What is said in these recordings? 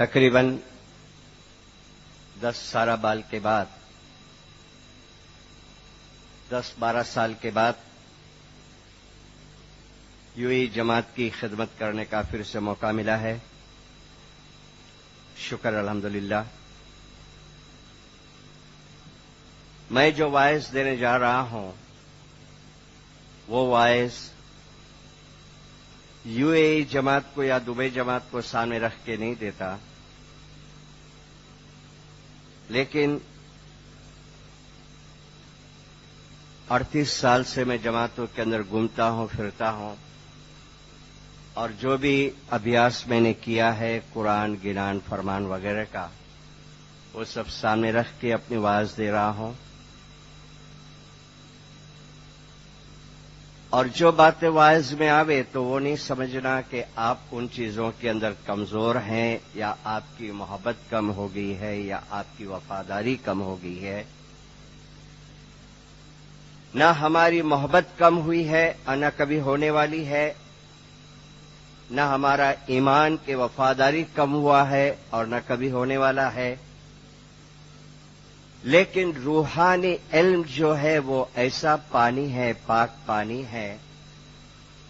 تقریباً 10-12 سال کے بعد 10-12 سال کے بعد UAE جماعت کی خدمت کرنے کا پھر سے موقع ملا ہے. شکر الحمدللہ. میں جو وائز دینے جا رہا ہوں وہ وائز UAE جماعت کو یا دبئی جماعت کو سامنے رکھ کے نہیں دیتا، لیکن 38 سال سے میں جماعتوں کے اندر گھومتا ہوں، پھرتا ہوں، اور جو بھی ابیاس میں نے کیا ہے قرآن، گنان، فرمان وغیرہ کا، وہ سب سامنے رکھ کے اپنی وعظ دے رہا ہوں. اور جو باتیں وعظ میں آوے تو وہ نہیں سمجھنا کہ آپ ان چیزوں کے اندر کمزور ہیں یا آپ کی محبت کم ہو گئی ہے یا آپ کی وفاداری کم ہو گئی ہے. نہ ہماری محبت کم ہوئی ہے اور نہ کبھی ہونے والی ہے، نہ ہمارا ایمان کی وفاداری کم ہوا ہے اور نہ کبھی ہونے والا ہے. لیکن روحانی علم جو ہے وہ ایسا پانی ہے، پاک پانی ہے،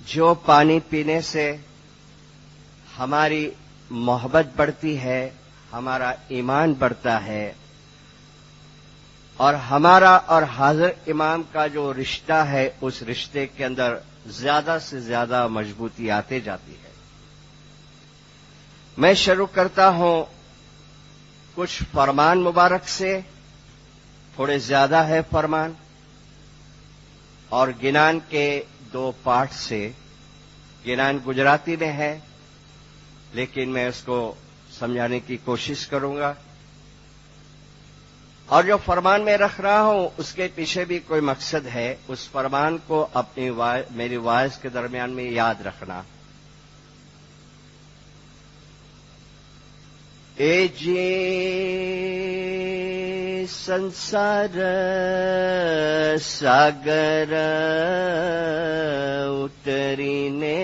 جو پانی پینے سے ہماری محبت بڑھتی ہے، ہمارا ایمان بڑھتا ہے، اور ہمارا اور حضرت امام کا جو رشتہ ہے اس رشتے کے اندر زیادہ سے زیادہ مضبوطی آتے جاتی ہے. میں شروع کرتا ہوں کچھ فرمان مبارک سے، تھوڑے زیادہ ہے فرمان، اور گنان کے 2 پارٹ سے. گنان گجراتی میں ہے لیکن میں اس کو سمجھانے کی کوشش کروں گا، اور جو فرمان میں رکھ رہا ہوں اس کے پیچھے بھی کوئی مقصد ہے. اس فرمان کو میری وائز کے درمیان میں یاد رکھنا. اے جی संसार सागर उतरीने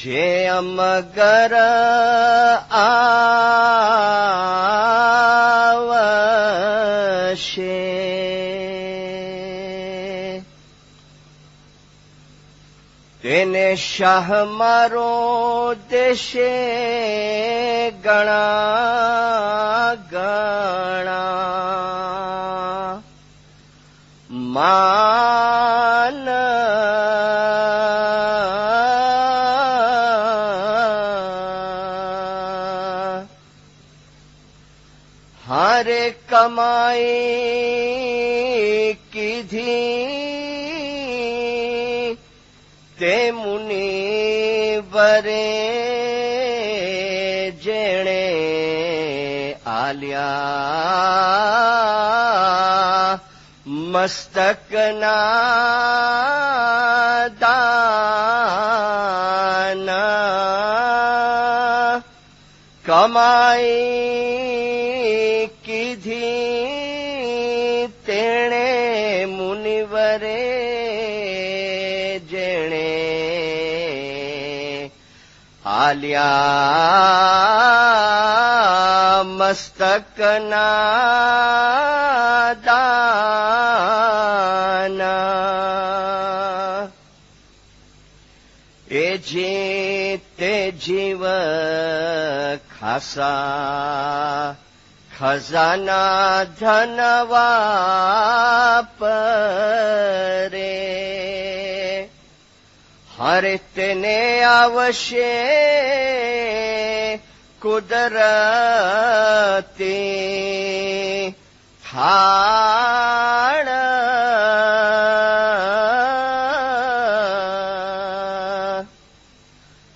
जे अमगर आवशे તેને શાહ મારો દેશે ગણા ગણા માન હારે કમાઈ કીધી તે મુનિવરે જેણે આલ્યા મસ્તકના દાના કમાઈ કીધી તેણે મુનિવરે आलिया मस्तकना दाना ए जीते जीव खासा खजाना धनवा परे हरे तेने आवशे कुदरती थाण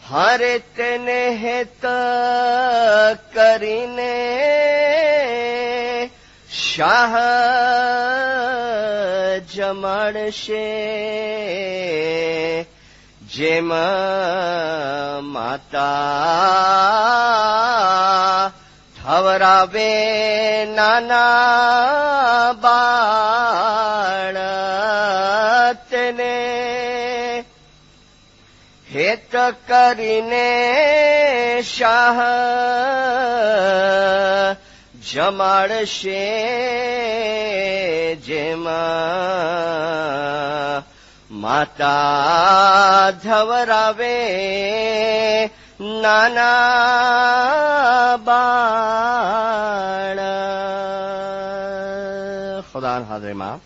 हरे तेने हेत करीने शाह जमाड़शे જેમ માતા ઠવરાવે નાના બાળ તેને હેત કરીને શાહ જમાડશે જેમાં માતા ધવરાવે નાના બાળ. खुदा हाज़िर माँ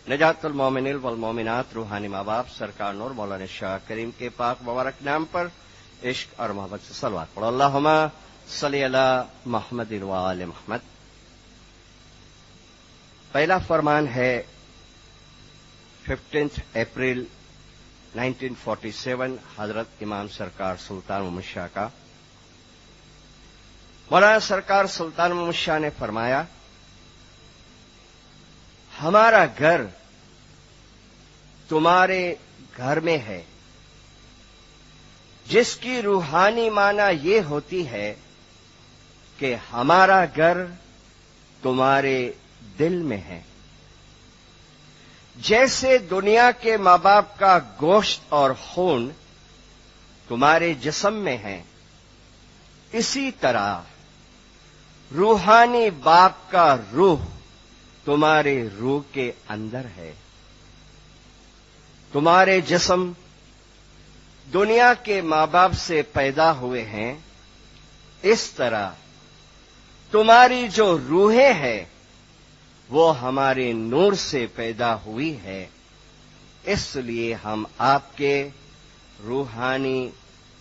नजातुल मोमिनीन वल मोमिनात रूहानी माँ बाप सरकार नूर मौलाना शाह करीम के पाक मुबारक नाम पर इश्क और मोहब्बत से सलवात पढ़ो. अल्लाहुम्मा सल्ली अला मुहम्मदिन व आले मुहम्मद. पहला फरमान है 15 अप्रैल 1947 हजरत इमाम सरकार सुल्तान महमूद शाह का. मौलाना सरकार सुल्तान महमूद शाह ने फरमाया, हमारा घर तुम्हारे घर में है, जिसकी रूहानी माना ये होती है कि हमारा घर तुम्हारे दिल में है. जैसे दुनिया के माँ बाप का गोश्त और खून तुम्हारे जिस्म में है, इसी तरह रूहानी बाप का रूह तुम्हारे रूह के अंदर है. तुम्हारे जिस्म दुनिया के माँ बाप से पैदा हुए हैं, इस तरह तुम्हारी जो रूहें हैं वो हमारे नूर से पैदा हुई है. इसलिए हम आपके रूहानी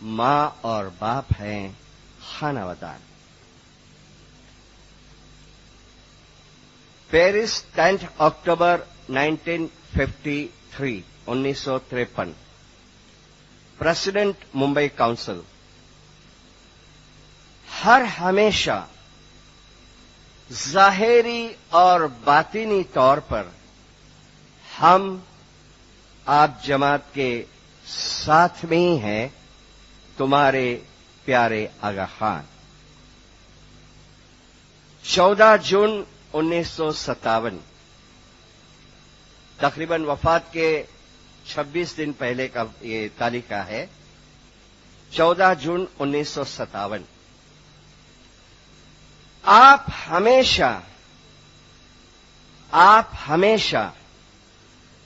माँ और बाप हैं. खानावदान. Paris 10 October 1953 1953. President Mumbai council. हर हमेशा ज़ाहिरी और बातिनी तौर पर हम आप जमात के साथ में ही हैं. तुम्हारे प्यारे आगा खान. 14 जून 1957 तकरीबन वफात के 26 दिन पहले का ये तारीख है. 14 जून 1957. आप हमेशा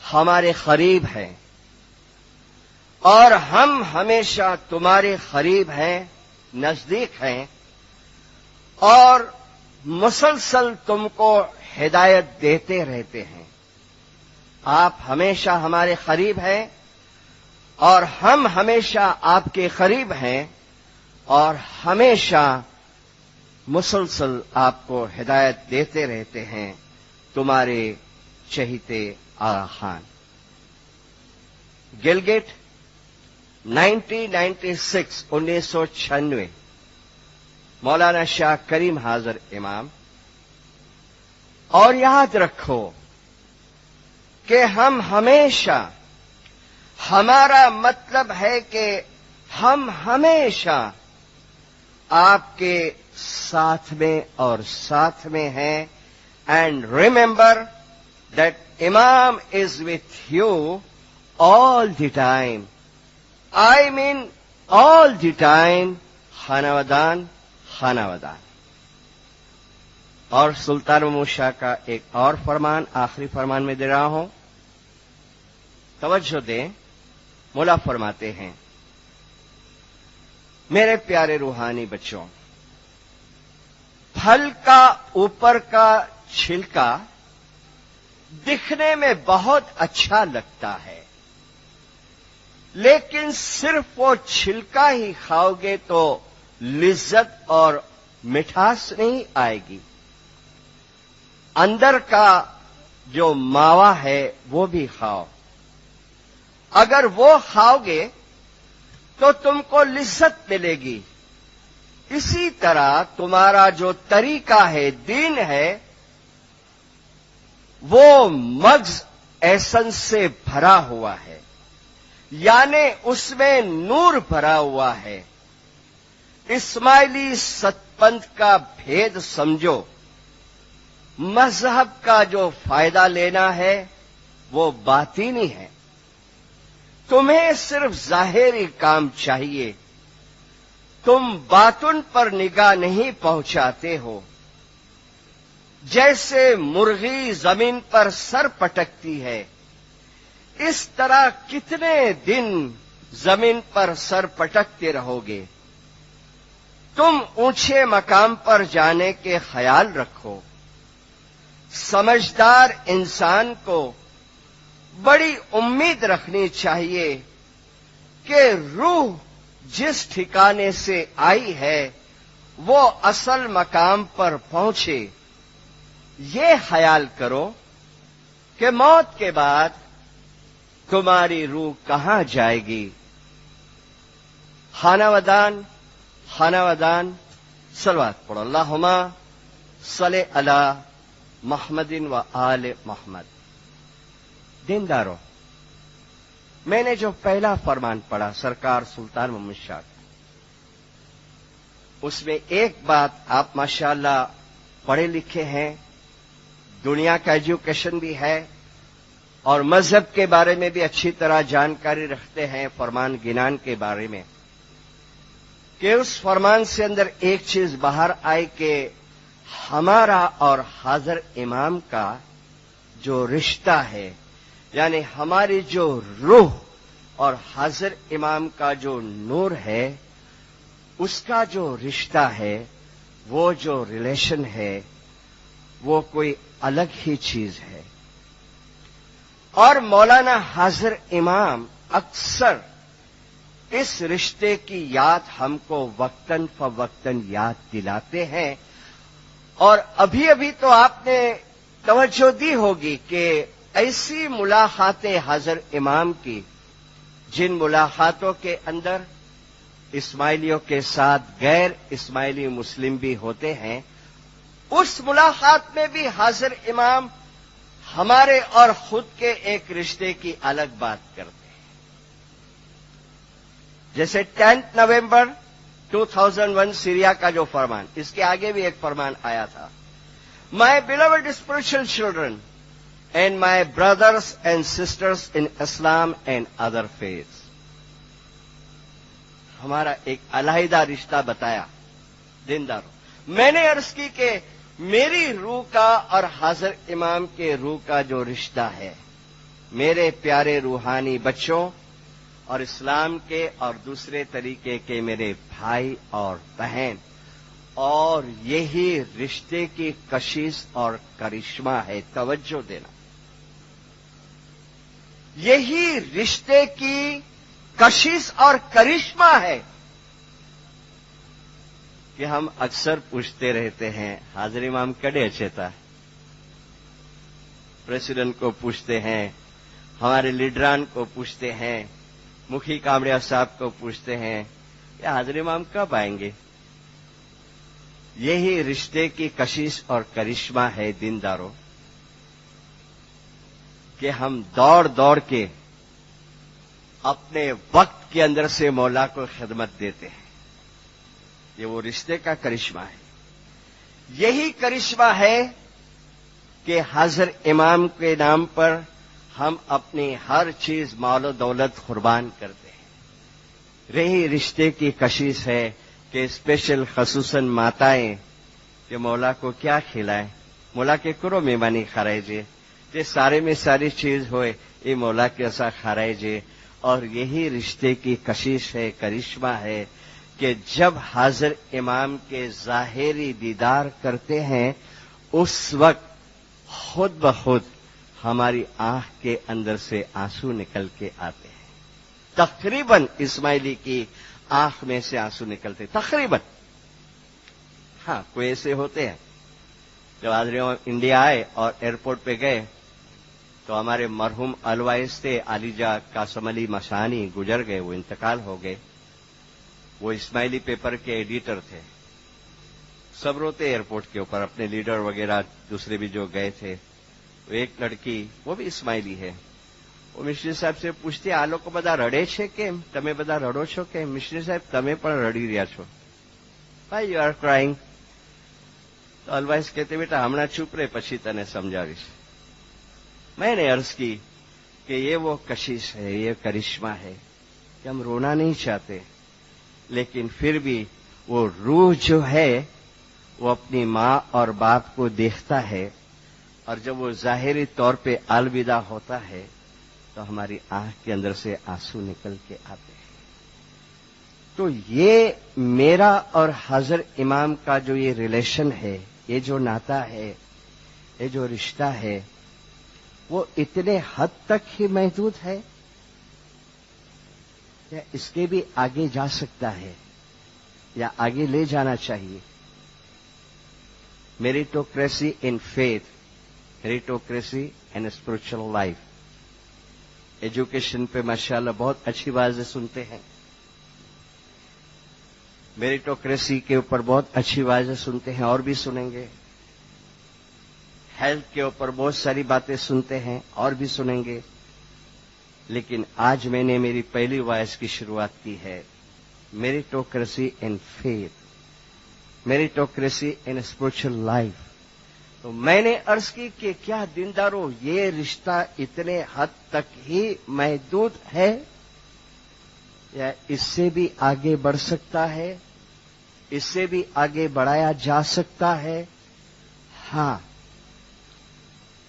हमारे करीब हैं और हम हमेशा तुम्हारे करीब हैं, नजदीक हैं और मुसलसल तुमको हिदायत देते रहते हैं. आप हमेशा हमारे करीब हैं और हम हमेशा आपके करीब हैं और हमेशा मुसलसल आपको हिदायत देते रहते हैं. तुम्हारे चहीते आगा खान. गिलगिट 1996 1996. मौलाना शाह करीम हाजिर इमाम. और याद रखो कि हम हमेशा, हमारा मतलब है कि हम हमेशा आपके साथ में और साथ में हैं. एंड रिमेंबर दैट इमाम is with you all the time. I mean all the time. खानावदान खानावदान. और सुल्तान महमूद शाह का एक और फरमान आखिरी फरमान में दे रहा हूं. तवज्जो दें. मौला फरमाते हैं, मेरे प्यारे रूहानी बच्चों, फल का ऊपर का छिलका दिखने में बहुत अच्छा लगता है, लेकिन सिर्फ वो छिलका ही खाओगे तो लिज्जत और मिठास नहीं आएगी. अंदर का जो मावा है वो भी खाओ. अगर वो खाओगे तो तुमको लिज्जत मिलेगी. इसी तरह तुम्हारा जो तरीका है, दीन है, वो मग्ज एसेंस से भरा हुआ है, यानी उसमें नूर भरा हुआ है. इस्माइली सतपंथ का भेद समझो. मजहब का जो फायदा लेना है वो बातिनी है. تمہیں صرف ظاہری کام چاہیے، تم باطن پر نگاہ نہیں پہنچاتے ہو۔ جیسے مرغی زمین پر سر پٹکتی ہے، اس طرح کتنے دن زمین پر سر پٹکتے رہو گے؟ تم اونچے مقام پر جانے کے خیال رکھو۔ سمجھدار انسان کو بڑی امید رکھنی چاہیے کہ روح جس ٹھکانے سے آئی ہے وہ اصل مقام پر پہنچے۔ یہ خیال کرو کہ موت کے بعد تمہاری روح کہاں جائے گی۔ خانہ ودان صلوات پڑھو، اللہم صلی علی محمد و آل محمد۔ دیندارو، میں نے جو پہلا فرمان پڑھا سرکار سلطان محمد شاہ کا، اس میں ایک بات آپ ماشاءاللہ پڑھے لکھے ہیں، دنیا کا ایجوکیشن بھی ہے اور مذہب کے بارے میں بھی اچھی طرح جانکاری رکھتے ہیں، فرمان گنان کے بارے میں، کہ اس فرمان سے اندر ایک چیز باہر آئی کہ ہمارا اور حاضر امام کا جو رشتہ ہے، یعنی ہماری جو روح اور حاضر امام کا جو نور ہے، اس کا جو رشتہ ہے، وہ جو ریلیشن ہے، وہ کوئی الگ ہی چیز ہے۔ اور مولانا حاضر امام اکثر اس رشتے کی یاد ہم کو وقتاً فوقتاً یاد دلاتے ہیں، اور ابھی تو آپ نے توجہ دی ہوگی کہ ایسی ملاقاتیں حاضر امام کی جن ملاقاتوں کے اندر اسماعیلیوں کے ساتھ غیر اسماعیلی مسلم بھی ہوتے ہیں، اس ملاقات میں بھی حاضر امام ہمارے اور خود کے ایک رشتے کی الگ بات کرتے ہیں۔ جیسے 10 نومبر 2001 سیریا کا جو فرمان، اس کے آگے بھی ایک فرمان آیا تھا، my beloved spiritual children and my brothers and sisters in Islam and other faiths. ہمارا ایک علیحدہ رشتہ بتایا۔ دینداروں، میں نے عرض کی کہ میری روح کا اور حاضر امام کے روح کا جو رشتہ ہے، میرے پیارے روحانی بچوں اور اسلام کے اور دوسرے طریقے کے میرے بھائی اور بہن، اور یہی رشتے کی کشش اور کرشمہ ہے۔ توجہ دینا، یہی رشتے کی کشش اور کرشمہ ہے کہ ہم اکثر پوچھتے رہتے ہیں حاضر امام کڑے اچھتا ہے، پریزیڈنٹ کو پوچھتے ہیں، ہمارے لیڈران کو پوچھتے ہیں، مکھی کامڑیا صاحب کو پوچھتے ہیں کہ حاضر امام کب آئیں گے۔ یہی رشتے کی کشش اور کرشمہ ہے دینداروں، کہ ہم دوڑ کے اپنے وقت کے اندر سے مولا کو خدمت دیتے ہیں۔ یہ وہ رشتے کا کرشمہ ہے۔ یہی کرشمہ ہے کہ حاضر امام کے نام پر ہم اپنی ہر چیز مال و دولت قربان کرتے ہیں۔ یہی رشتے کی کشش ہے کہ اسپیشل خصوصاً ماتائیں کہ مولا کو کیا کھلائیں، مولا کے کرو مہمانی کھرائیجے، یہ سارے میں ساری چیز ہوئے، یہ مولا کے ایسا کھرائیجے۔ اور یہی رشتے کی کشش ہے، کرشمہ ہے کہ جب حاضر امام کے ظاہری دیدار کرتے ہیں، اس وقت خود بخود ہماری آنکھ کے اندر سے آنسو نکل کے آتے ہیں۔ تقریباً اسماعیلی کی آنکھ میں سے آنسو نکلتے، تقریباً۔ ہاں، کوئی ایسے ہوتے ہیں جب حاضر امام انڈیا آئے اور ایئرپورٹ پہ گئے تو ہمارے مرحوم الوائز تھے علیجہ قاسم علی مشانی، گزر گئے، وہ انتقال ہو گئے۔ وہ اسماعیلی پیپر کے ایڈیٹر تھے، سب روتے ایئرپورٹ کے اوپر، اپنے لیڈر وغیرہ دوسرے بھی جو گئے تھے۔ ایک لڑکی، وہ بھی اسماعیلی ہے، وہ مشری صاحب سے پوچھتے آ લોકો બધા રડે છે કેમ, તમે બધા રડો છો કેમ? મિશ્રી સાહેબ તમે પણ રડી રહ્યા છો, વાય યુ આર ક્રાઇંગ? તો અલવાઇઝ કહેતે બેટા હમણાં ચૂપ રહે પછી તને સમજાવીશ. میں نے عرض کی کہ یہ وہ کشش ہے, یہ کرشمہ ہے کہ ہم رونا نہیں چاہتے, لیکن پھر بھی وہ روح جو ہے وہ اپنی ماں اور باپ کو دیکھتا ہے, اور جب وہ ظاہری طور پہ الوداع ہوتا ہے تو ہماری آنکھ کے اندر سے آنسو نکل کے آتے ہیں. تو یہ میرا اور حضرت امام کا جو یہ ریلیشن ہے, یہ جو ناتا ہے, یہ جو رشتہ ہے, وہ اتنے حد تک ہی محدود ہے یا اس کے بھی آگے جا سکتا ہے یا آگے لے جانا چاہیے. میریٹوکریسی in faith, میریٹوکریسی in spiritual life. Education پہ ماشاءاللہ بہت اچھی باتیں سنتے ہیں, میریٹوکریسی کے اوپر بہت اچھی باتیں سنتے ہیں اور بھی سنیں گے. ہیلتھ کے اوپر بہت ساری باتیں سنتے ہیں اور بھی سنیں گے. لیکن آج میں نے میری پہلی وائس کی شروعات کی ہے میریٹوکریسی in faith, میریٹوکریسی in spiritual life. تو میں نے عرض کی کہ کیا دینداروں یہ رشتہ اتنے حد تک ہی محدود ہے یا اس سے بھی آگے بڑھ سکتا ہے, اس سے بھی آگے بڑھایا جا سکتا ہے؟ ہاں,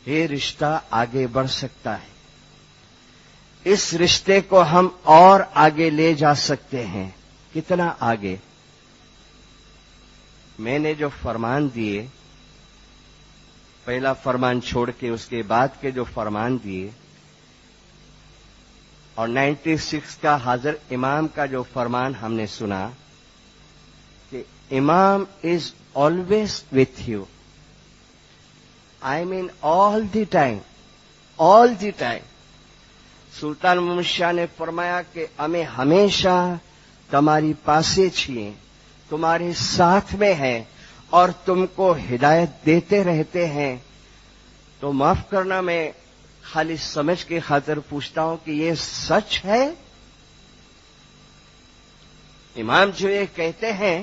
یہ رشتہ آگے بڑھ سکتا ہے. اس رشتے کو ہم اور آگے لے جا سکتے ہیں. کتنا آگے؟ میں نے جو فرمان دیے, پہلا فرمان چھوڑ کے اس کے بعد کے جو فرمان دیے, اور 96 کا حضرت امام کا جو فرمان ہم نے سنا کہ امام is always with you, I mean all the time, all the time. Sultan Muhammad Shah نے فرمایا کہ ہمیں ہمیشہ تمہاری پاسے چھیے, تمہارے ساتھ میں ہیں اور تم کو ہدایت دیتے رہتے ہیں. تو معاف کرنا, میں خالی سمجھ کے خاطر پوچھتا ہوں کہ یہ سچ ہے؟ امام جو یہ کہتے ہیں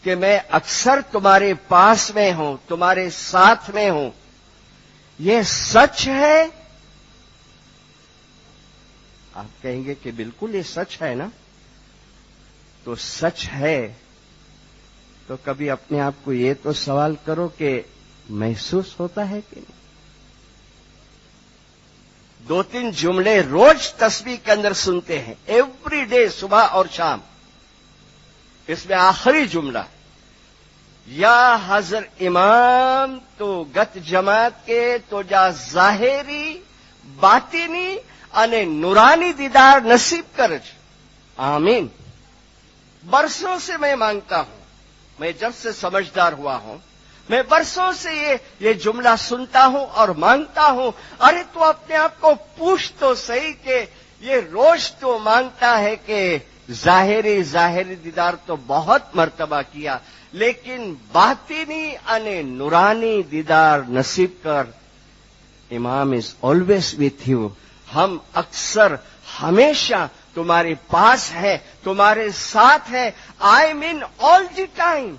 کہ میں اکثر تمہارے پاس میں ہوں, تمہارے ساتھ میں ہوں, یہ سچ ہے؟ آپ کہیں گے کہ بالکل یہ سچ ہے نا. تو سچ ہے تو کبھی اپنے آپ کو یہ تو سوال کرو کہ محسوس ہوتا ہے کہ نہیں. 2-3 جملے روز تسبیح کے اندر سنتے ہیں, ایوری ڈے, صبح اور شام. اس میں آخری جملہ یا حضرت امام تو گت جماعت کے تو جا ظاہری باطنی انے نورانی دیدار نصیب کرج, آمین. برسوں سے میں مانگتا ہوں, میں جب سے سمجھدار ہوا ہوں, میں برسوں سے یہ جملہ سنتا ہوں اور مانگتا ہوں. ارے تو اپنے آپ کو پوچھ تو صحیح کہ یہ روز تو مانگتا ہے کہ ظاہری دیدار تو بہت مرتبہ کیا, لیکن باطنی انے نورانی دیدار نصیب کر. امام از آلویز وتھ یو, ہم اکثر ہمیشہ تمہارے پاس ہے, تمہارے ساتھ ہے. I mean all the time,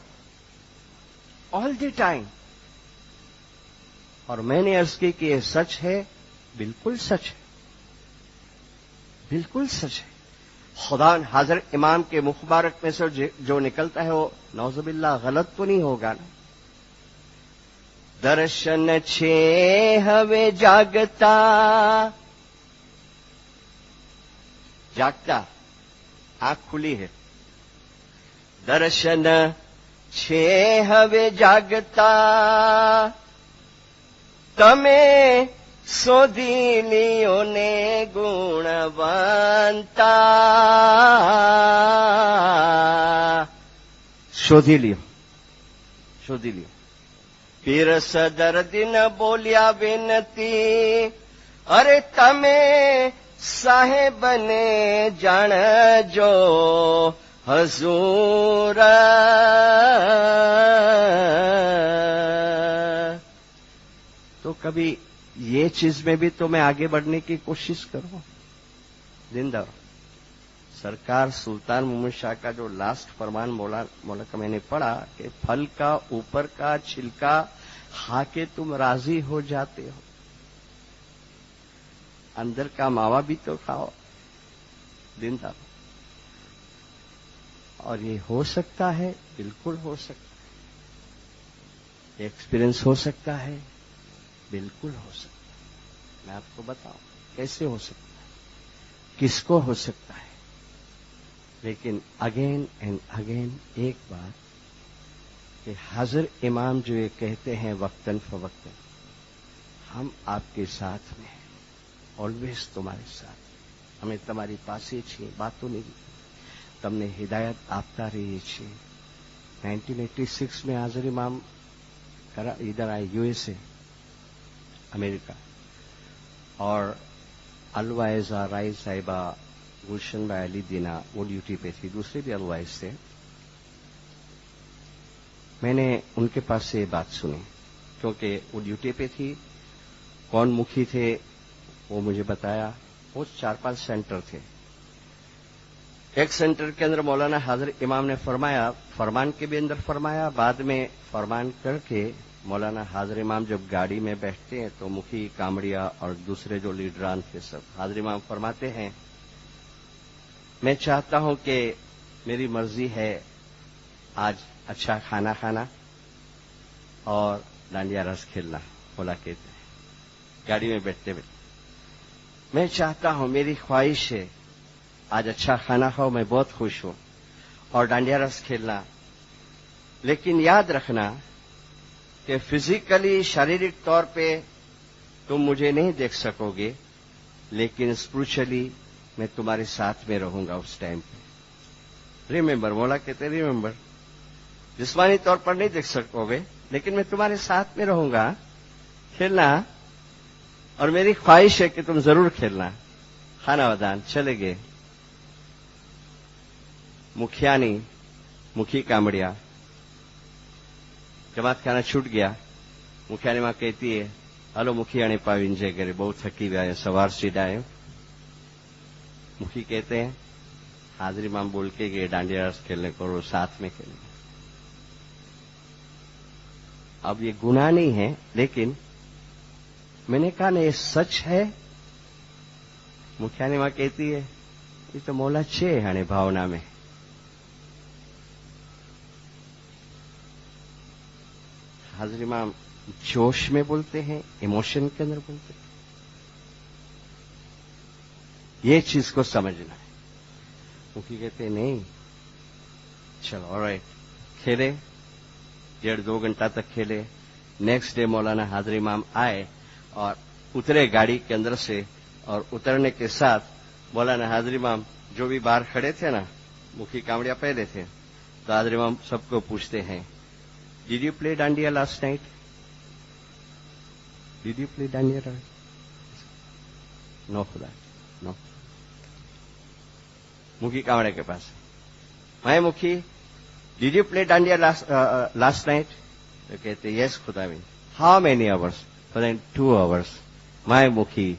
all the time. اور میں نے عرض کی کہ یہ سچ ہے. بالکل سچ ہے, بالکل سچ ہے. خدا حضرت امام کے مبارک میں سے جو نکلتا ہے وہ نعوذ باللہ غلط تو نہیں ہوگا نا. درشن چھے ہوے جاگتا, جاگتا, آنکھ کھلی ہے. درشن چھے ہوے جاگتا, تمہیں سودیلیوں نے گونوانتا. شودیلیوں پیر صدر دن بولیا بنتی, ارے تمہیں صاحب نے جان جو حضور. تو کبھی یہ چیز میں بھی تو میں آگے بڑھنے کی کوشش کروں. زندہ سرکار سلطان محمد شاہ کا جو لاسٹ فرمان مولا کا میں نے پڑھا کہ پھل کا اوپر کا چھلکا کھا کے تم راضی ہو جاتے ہو. अंदर का मावा भी तो खाओ जिंदा। और ये हो सकता है, बिल्कुल हो सकता है। एक्सपीरियंस हो सकता है, बिल्कुल हो सकता है। मैं आपको बताऊं कैसे हो सकता है, किसको हो सकता है। लेकिन अगेन एंड अगेन एक बात कि हाजिर इमाम जो ये कहते हैं वक्तन फवक्तन, हम आपके साथ में हैं, ऑलवेज तुम्हारे साथ। અમે તમારી પાસે છીએ, વાતો નહીં, તમને હિદાયત આપતા રહીએ છીએ। 1986 में हाजिर इमाम इधर आए यूएसए अमेरिका, और अलवाइजा राय साहिबा, गुलशन भाई अली दीना वो ड्यूटी पे थी, दूसरे भी अलवाइज थे। मैंने उनके पास से बात सुनी क्योंकि वो ड्यूटी पे थी। कौन मुखी थे वो मुझे बताया। वो 4-5 सेंटर थे। एक सेंटर के अंदर मौलाना हाजिर इमाम ने फरमाया, फरमान के भी अंदर फरमाया, बाद में फरमान करके मौलाना हाजिर इमाम जब गाड़ी में बैठते हैं तो मुखी कामड़िया और दूसरे जो लीडरान थे सब, हाजिर इमाम फरमाते हैं, मैं चाहता हूं कि मेरी मर्जी है आज अच्छा खाना खाना और डांडिया रस खेलना। बोला कहते हैं गाड़ी में बैठते बैठते, मैं चाहता हूं, मेरी ख्वाहिश है आज अच्छा खाना खाओ, मैं बहुत खुश हूं, और डांडिया रस खेलना। लेकिन याद रखना कि फिजिकली शारीरिक तौर पे तुम मुझे नहीं देख सकोगे, लेकिन स्पिरिचुअली मैं तुम्हारे साथ में रहूंगा उस टाइम पे। रिमेंबर, मौला कहते रिमेंबर, जिस्मानी तौर पर नहीं देख सकोगे लेकिन मैं तुम्हारे साथ में रहूंगा, खेलना, और मेरी ख्वाहिश है कि तुम जरूर खेलना। खाना वदान चले गए। मुखियानी मुखी कामड़िया जमात खाना छूट गया। मुखियानी मां कहती है, हलो मुखियाणी पावीन जे करे, बहुत थकी गया, सवार सीधाए। मुखी कहते हैं, हाजिरी माम बोल के गए डांडिया रस खेलने को, और साथ में खेलने। अब ये गुनाह नहीं है, लेकिन मैंने कहा ना ये सच है। मुखियानी मां कहती है, ये तो मौला छे हाणे भावना में। हाजिर इमाम जोश में बोलते हैं, इमोशन के अंदर बोलते हैं। ये चीज को समझना है। मुखी कहते हैं नहीं, चलो ऑलराइट, खेले, 1.5-2 घंटा तक खेले। नेक्स्ट डे मौलाना हाजिर इमाम आए और उतरे गाड़ी के अंदर से, और उतरने के साथ मौलाना हाजिर इमाम जो भी बाहर खड़े थे ना, मुखी कामड़िया पहले थे, तो हाजिर इमाम सबको पूछते हैं, did you play dandiya last night? Did you play dandiya? No खुदा, नो। मुखी कामड़े के पास, मैं मुखी, did you play dandiya last night? तो कहते यस खुदा भी। How many hours? 2 आवर्स। मैं मुखी,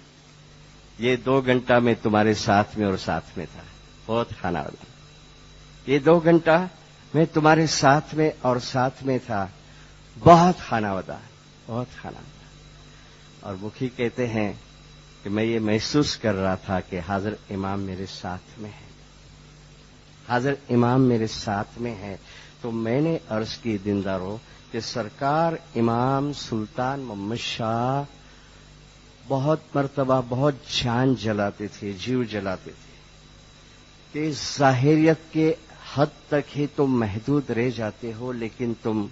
ये 2 घंटा में तुम्हारे साथ में और साथ में था, बहुत खाना वाला। ये 2 घंटा मैं तुम्हारे साथ में और साथ में था, बहुत खाना वाला, बहुत खाना वाला। और मुखी कहते हैं कि मैं ये महसूस कर रहा था कि हाजिर इमाम मेरे साथ में है, हाजिर इमाम मेरे साथ में है। तो मैंने अर्ज की दीनदारों कि सरकार इमाम सुल्तान मोहम्मद शाह बहुत मर्तबा बहुत जान जलाते थे, जीव जलाते थे कि जाहिरियत के हद तक ही तुम महदूद रह जाते हो, लेकिन तुम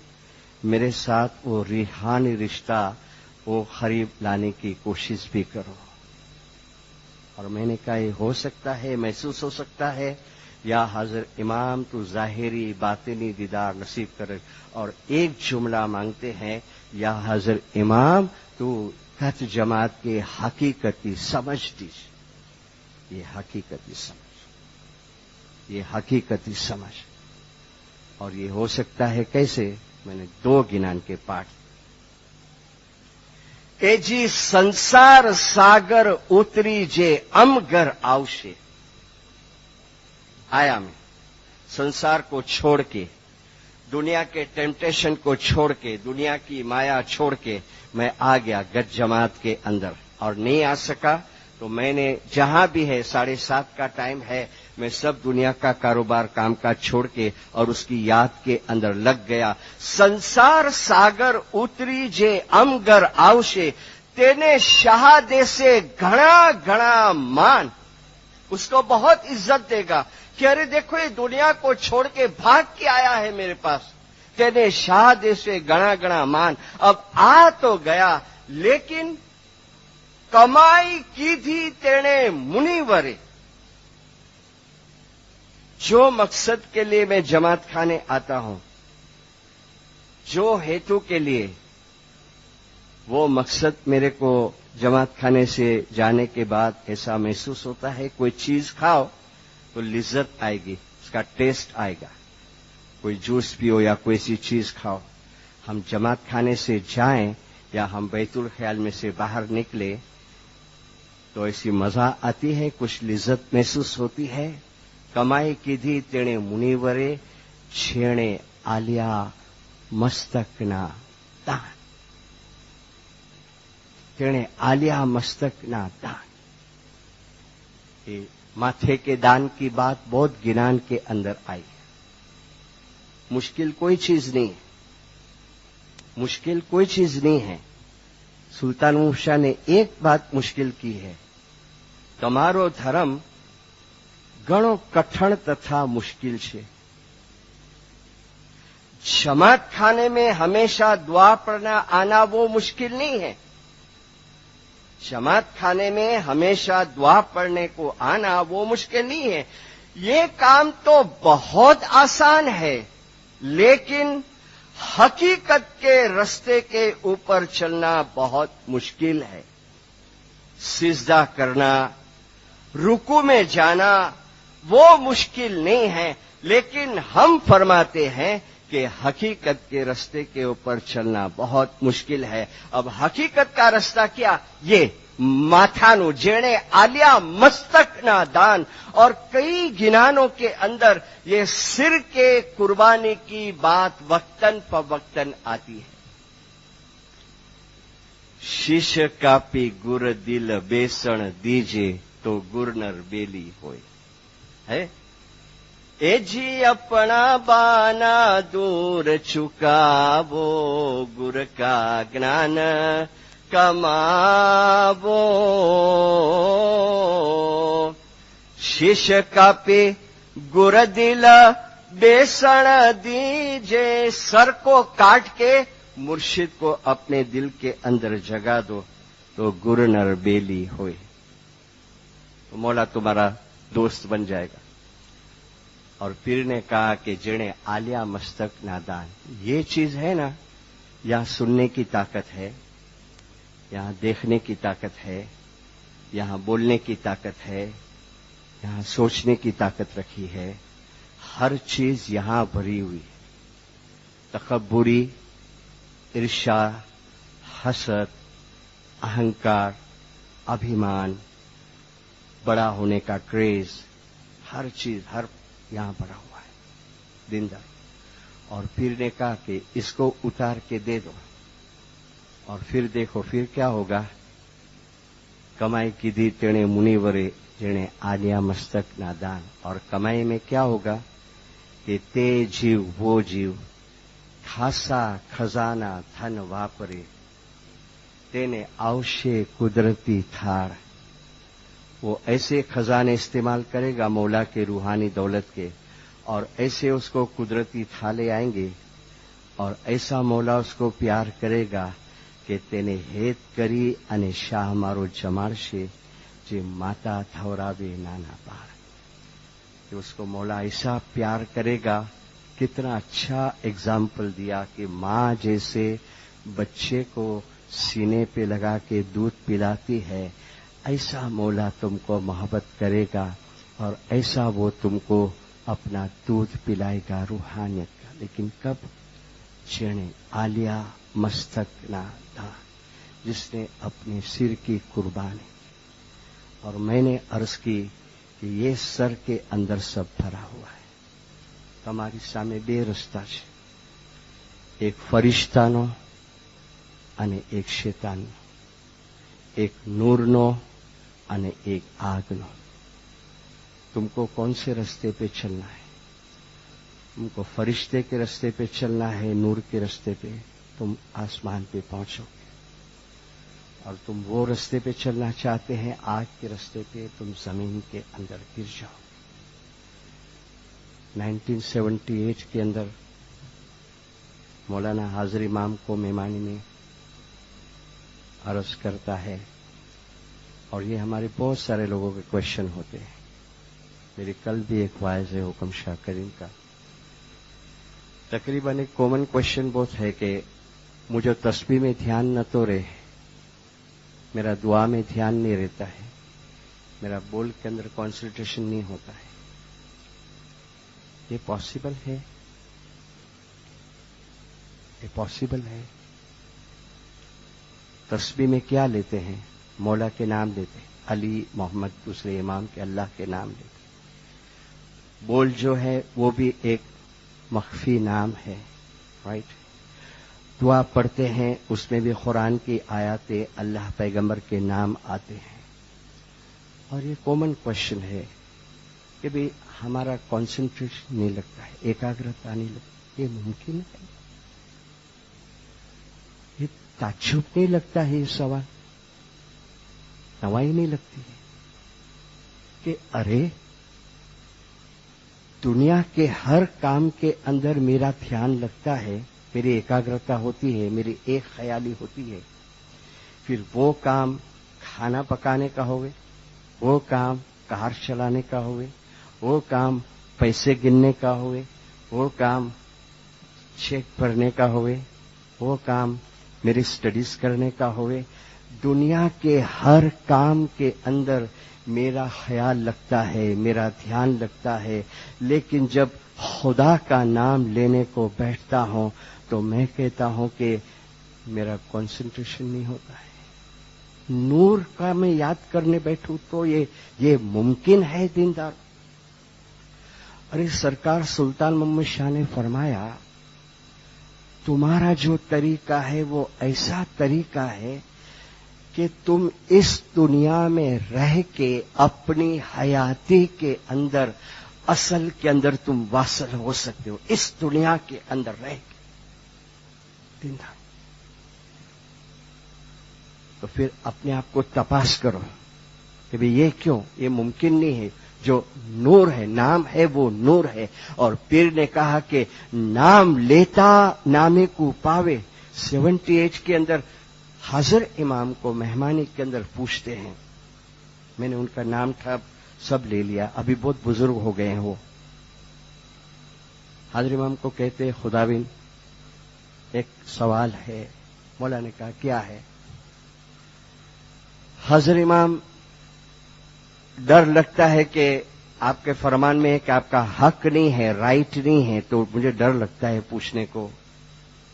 मेरे साथ वो रूहानी रिश्ता वो करीब लाने की कोशिश भी करो। और मैंने कहा ये हो सकता है, महसूस हो सकता है, या हाजिर इमाम तू जाहिरी बातिनी दीदार नसीब करे। और एक जुमला मांगते हैं, या हाजिर इमाम तू कत जमात के हकीकती समझ दीजिए, ये हकीकती समझ, ये हकीकती समझ। और ये हो सकता है कैसे? मैंने 2 गिनान के पाठ। ए जी संसार सागर उतरी जे अमगर आवशे। आया मैं संसार को छोड़ के, दुनिया के टेम्पटेशन को छोड़ के, दुनिया की माया छोड़ के मैं आ गया गज जमात के अंदर, और नहीं आ सका تو میں نے جہاں بھی ہے 7:30 کا ٹائم ہے، میں سب دنیا کا کاروبار کام کاج چھوڑ کے اور اس کی یاد کے اندر لگ گیا. संसार सागर उतरी जे अमगर आवशे तेने शाह देसे घना घना मान. उसको बहुत इज्जत देगा कि अरे देखो ये दुनिया को छोड़ के भाग के आया है मेरे पास. तेने शाह देसे घना घना मान. अब आ तो गया लेकिन कमाई की थी तेने मुनिवरे. जो मकसद के लिए मैं जमात खाने आता हूं, जो हेतु के लिए, वो मकसद मेरे को जमात खाने से जाने के बाद ऐसा महसूस होता है. कोई चीज खाओ तो लिज्जत आएगी, उसका टेस्ट आएगा. कोई जूस पियो या कोई सी चीज खाओ. हम जमात खाने से जाएं या हम बैतुल ख्याल में से बाहर निकले तो ऐसी मजा आती है, कुछ लिज्जत महसूस होती है. कमाई कीधी तेणे मुनिवरे छेणे आलिया मस्तकना दान. तेणे आलिया मस्तकना दान. ये माथे के दान की बात बहुत गिनान के अंदर आई है. मुश्किल कोई चीज नहीं है, मुश्किल कोई चीज नहीं है. सुल्तान मूसा ने एक बात मुश्किल की है, તમારો ધર્મ ઘણો કઠણ તથા મુશ્किल છે. जमात खाने में हमेशा दुआ पढ़ना आना वो मुश्किल नहीं है. जमात खाने में हमेशा दुआ पढ़ने को आना वो मुश्किल नहीं है. ये काम तो बहुत आसान है, लेकिन हकीकत के रास्ते के ऊपर चलना बहुत मुश्किल है. सिजदा करना, रुकू में जाना वो मुश्किल नहीं है, लेकिन हम फरमाते हैं कि हकीकत के रास्ते के ऊपर चलना बहुत मुश्किल है. अब हकीकत का रास्ता क्या? ये माथानु जेणे आलिया मस्तकना दान. और कई गिनानों के अंदर ये सिर के कुर्बानी की बात वक्तन फवक्तन आती है. शीश कापी गुर दिल बेसण दीजे तो गुरनर बेली होय है. ए जी अपना बाना दूर चुकावो, गुर का ज्ञान कमावो. शीश कापे गुर दिल बेसण दीजे. सर को काट के मुर्शिद को अपने दिल के अंदर जगा दो तो गुरनर बेली होए, तो मौला तुम्हारा दोस्त बन जाएगा. और पीर ने कहा कि जेणे आलिया मस्तक नादान. ये चीज है ना, यहां सुनने की ताकत है, यहां देखने की ताकत है, यहां बोलने की ताकत है, यहां सोचने की ताकत रखी है. हर चीज यहां भरी हुई है. तकब्बुरी, ईर्ष्या, हसद, अहंकार, अभिमान, बड़ा होने का क्रेज, हर चीज हर यहां भरा हुआ है. दीनदार. और फिर ने कहा कि इसको उतार के दे दो और फिर देखो फिर क्या होगा. कमाई कीधी तेणे मुनिवरे जेणे आलिया मस्तक नादान. और कमाई में क्या होगा कि ते जीव वो जीव खासा खजाना धन वापरे तेने आवशे कुदरती थाड़. वो ऐसे खजाने इस्तेमाल करेगा मौला के रूहानी दौलत के, और ऐसे उसको कुदरती थाले आएंगे और ऐसा मौला उसको प्यार करेगा कि तेने हेत करी अने शाह मारो जमाड़शे जे माता थवरावे नाना बाळ. कि उसको मौला ऐसा प्यार करेगा. कितना अच्छा एग्जाम्पल दिया कि माँ जैसे बच्चे को सीने पे लगा के दूध पिलाती है, ऐसा मौला तुमको मोहब्बत करेगा और ऐसा वो तुमको अपना दूध पिलाएगा रूहानियत का. लेकिन कब? जेणे आलिया मस्तक ना दान, जिसने अपने सिर की कुर्बानी. और मैंने अर्ज की कि ये सर के अंदर सब भरा हुआ है. તમારી સામે બે રસ્તા છે, એક ફરિશ્તાનો અને એક શેતાનનો, એક નૂરનો અને એક આગનો. तुमको कौन से रास्ते पे चलना है? तुमको फरिश्ते के रास्ते पे चलना है, नूर के रास्ते पे, तुम आसमान पे पहुंचोगे. और तुम वो रास्ते पे चलना चाहते हैं, आग के रास्ते पे, तुम जमीन के अंदर गिर जाओगे. 1978 के अंदर मौलाना हाजिर इमाम को मेहमानी में अर्ज करता है, और ये हमारे बहुत सारे लोगों के क्वेश्चन होते हैं. मेरी कल भी एक वाइज है हुक्म शाह करीम का. तकरीबन एक कॉमन क्वेश्चन बहुत है कि मुझे तस्बीह में ध्यान न तो रहे, मेरा दुआ में ध्यान नहीं रहता है, मेरा बोल के अंदर कॉन्सेंट्रेशन नहीं होता है. ये पॉसिबल है? ये पॉसिबल है? तस्बीह में क्या लेते हैं? मौला के नाम लेते हैं, अली, मोहम्मद, दूसरे इमाम के, अल्लाह के नाम लेते हैं. बोल जो है वो भी एक मख्फी नाम है, राइट. दुआ पढ़ते हैं, उसमें भी कुरान की आयतें, अल्लाह पैगंबर के नाम आते हैं. और ये कॉमन क्वेश्चन है कि भाई हमारा कॉन्सेंट्रेशन नहीं लगता है, एकाग्रता नहीं लगती. ये मुमकिन है? ये ताज्जुब नहीं लगता है? ये सवाल नवाई नहीं लगती है कि अरे दुनिया के हर काम के अंदर मेरा ध्यान लगता है, मेरी एकाग्रता होती है, मेरी एक ख्याली होती है. फिर वो काम खाना पकाने का होवे, वो काम कार चलाने का होवे, वो काम पैसे गिनने का होवे, वो काम चेक भरने का होवे, वो काम मेरी स्टडीज करने का होवे. दुनिया के हर काम के अंदर मेरा ख्याल लगता है, मेरा ध्यान लगता है. लेकिन जब खुदा का नाम लेने को बैठता हूं तो मैं कहता हूं कि मेरा कंसंट्रेशन नहीं होता है. नूर का मैं याद करने बैठूं तो ये मुमकिन है दीनदार? अरे सरकार सुल्तान मोहम्मद शाह ने फरमाया, तुम्हारा जो तरीका है वो ऐसा तरीका है कि तुम इस दुनिया में रह के अपनी हयाती के अंदर, असल के अंदर तुम वासल हो सकते हो, इस दुनिया के अंदर रह के. दीनदार, तो फिर अपने आप को तपास करो कि भाई ये क्यों, ये मुमकिन नहीं है. जो नूर है, नाम है, वो नूर है. और पीर ने कहा कि नाम लेता नामे को पावे. 78 के अंदर हाजिर इमाम को मेहमानी के अंदर पूछते हैं, मैंने उनका नाम था सब ले लिया, अभी बहुत बुजुर्ग हो गए हैं वो. हाजिर इमाम को कहते हैं, खुदाविन एक सवाल है. मौला ने कहा क्या है? हाजिर इमाम, डर लगता है कि आपके फरमान में है कि आपका हक नहीं है, राइट नहीं है, तो मुझे डर लगता है पूछने को.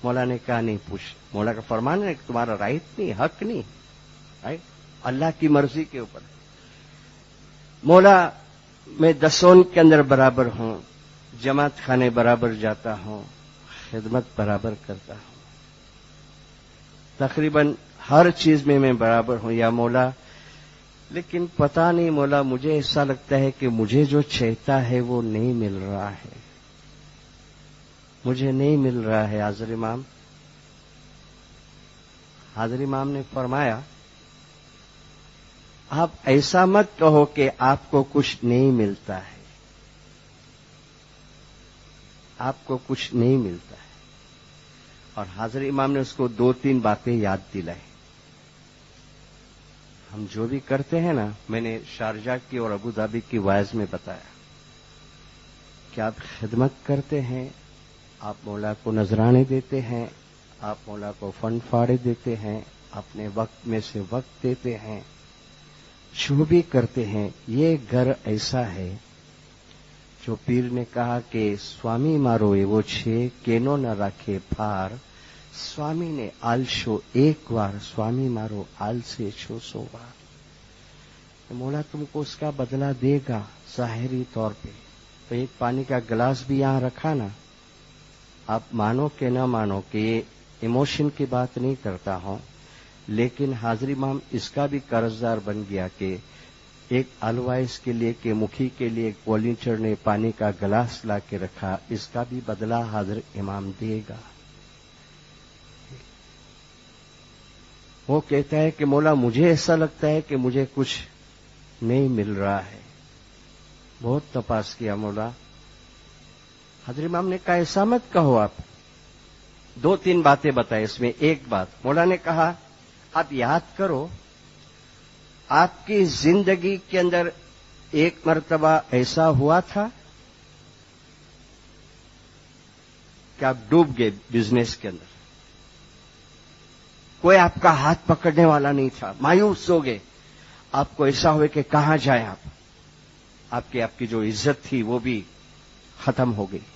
मौला ने कहा नहीं पूछ, मौला का फरमान है कि तुम्हारा राइट नहीं, हक नहीं, राइट, अल्लाह की मर्जी के ऊपर. मौला, मैं दसों के अंदर बराबर हूं, जमात खाने बराबर जाता हूं, खिदमत बराबर करता हूं, तकरीबन हर चीज में मैं बराबर हूं या मौला. लेकिन पता नहीं मौला, मुझे ऐसा लगता है कि मुझे जो चाहता है वो नहीं मिल रहा है, मुझे नहीं मिल रहा है. हाजिर इमाम, हाजिर इमाम ने फरमाया, आप ऐसा मत कहो कि आपको कुछ नहीं मिलता है, आपको कुछ नहीं मिलता है. और हाजिर इमाम ने उसको 2-3 बातें याद दिलाई. हम जो भी करते हैं ना, मैंने शारजा की और अबू धाबी की वाइज में बताया कि आप खिदमत करते हैं, आप मौला को नजराने देते हैं, आप मौला को फन फाड़े देते हैं, अपने वक्त में से वक्त देते हैं, जो भी करते हैं. ये घर ऐसा है जो पीर ने कहा कि स्वामी मारो एवो छे केनो न राखे फार. स्वामी ने आलशो एक बार, स्वामी मारो आल से छो 100 बार. तो मौला तुमको उसका बदला देगा ज़ाहिरी तौर पे. तो एक पानी का गिलास भी यहां रखा ना, आप मानो कि न मानो कि ये इमोशन की बात नहीं करता हूं, لیکن حاضر امام اس کا بھی قرضدار بن گیا کہ ایک الوائس کے لیے کہ مکھی کے لیے ایک والنٹیئر نے پانی کا گلاس لا کے رکھا، اس کا بھی بدلہ حاضر امام دے گا۔ وہ کہتا ہے کہ مولا مجھے ایسا لگتا ہے کہ مجھے کچھ نہیں مل رہا ہے، بہت تپاس کیا مولا۔ حضرت امام نے کہا ایسا مت کہو، آپ 2-3 باتیں بتائیں، اس میں ایک بات مولا نے کہا آپ یاد کرو آپ کی زندگی کے اندر ایک مرتبہ ایسا ہوا تھا کہ آپ ڈوب گئے بزنس کے اندر، کوئی آپ کا ہاتھ پکڑنے والا نہیں تھا، مایوس ہو گئے، آپ کو ایسا ہوئے کہ کہاں جائیں آپ کی جو عزت تھی وہ بھی ختم ہو گئی،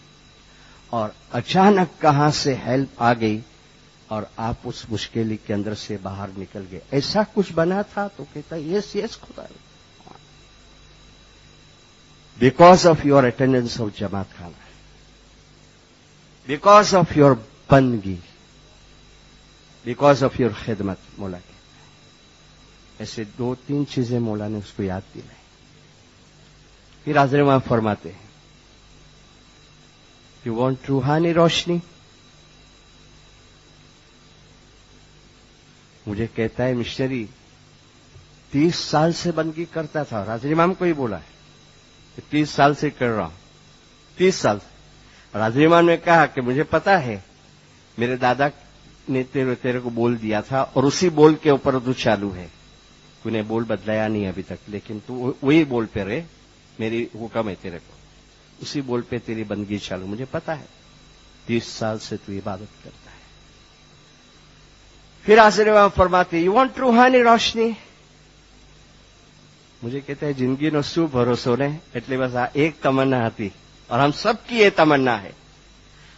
اور اچانک کہاں سے ہیلپ آ گئی اور آپ اس مشکل کے اندر سے باہر نکل گئے، ایسا کچھ بنا تھا؟ تو کہتا یس یس خدا، because of your attendance of جماعت خانہ، بیکاز آف یور بندگی، بیکاز آف یور خدمت، مولا کی ایسے 2-3 چیزیں مولا نے اس کو یاد دلائی۔ پھر حضرت امام فرماتے ہیں یو وانٹ روحانی روشنی؟ مجھے کہتا ہے مشنری 30 سال سے بندگی کرتا تھا، اور حضرت امام کو ہی بولا ہے کہ 30 سال سے کر رہا ہوں، 30 سال سے۔ اور حضرت امام نے کہا کہ مجھے پتا ہے میرے دادا نے تیرے کو بول دیا تھا، اور اسی بول کے اوپر تو چالو ہے، تو نے بول بدلایا نہیں ابھی تک، لیکن تو وہی بول پہ رہے، میری حکم ہے تیرے کو، اسی بول پہ تیری بندگی چالو، مجھے پتا ہے 30 سال سے تو عبادت کرتا ہے۔ پھر حضرت امام فرماتے یو وانٹ روحانی روشنی؟ مجھے کہتا ہے زندگی نو શું ભરોસો ને، એટલે બસ આ ایک تمنا હતી، اور ہم سب کی یہ تمنا ہے،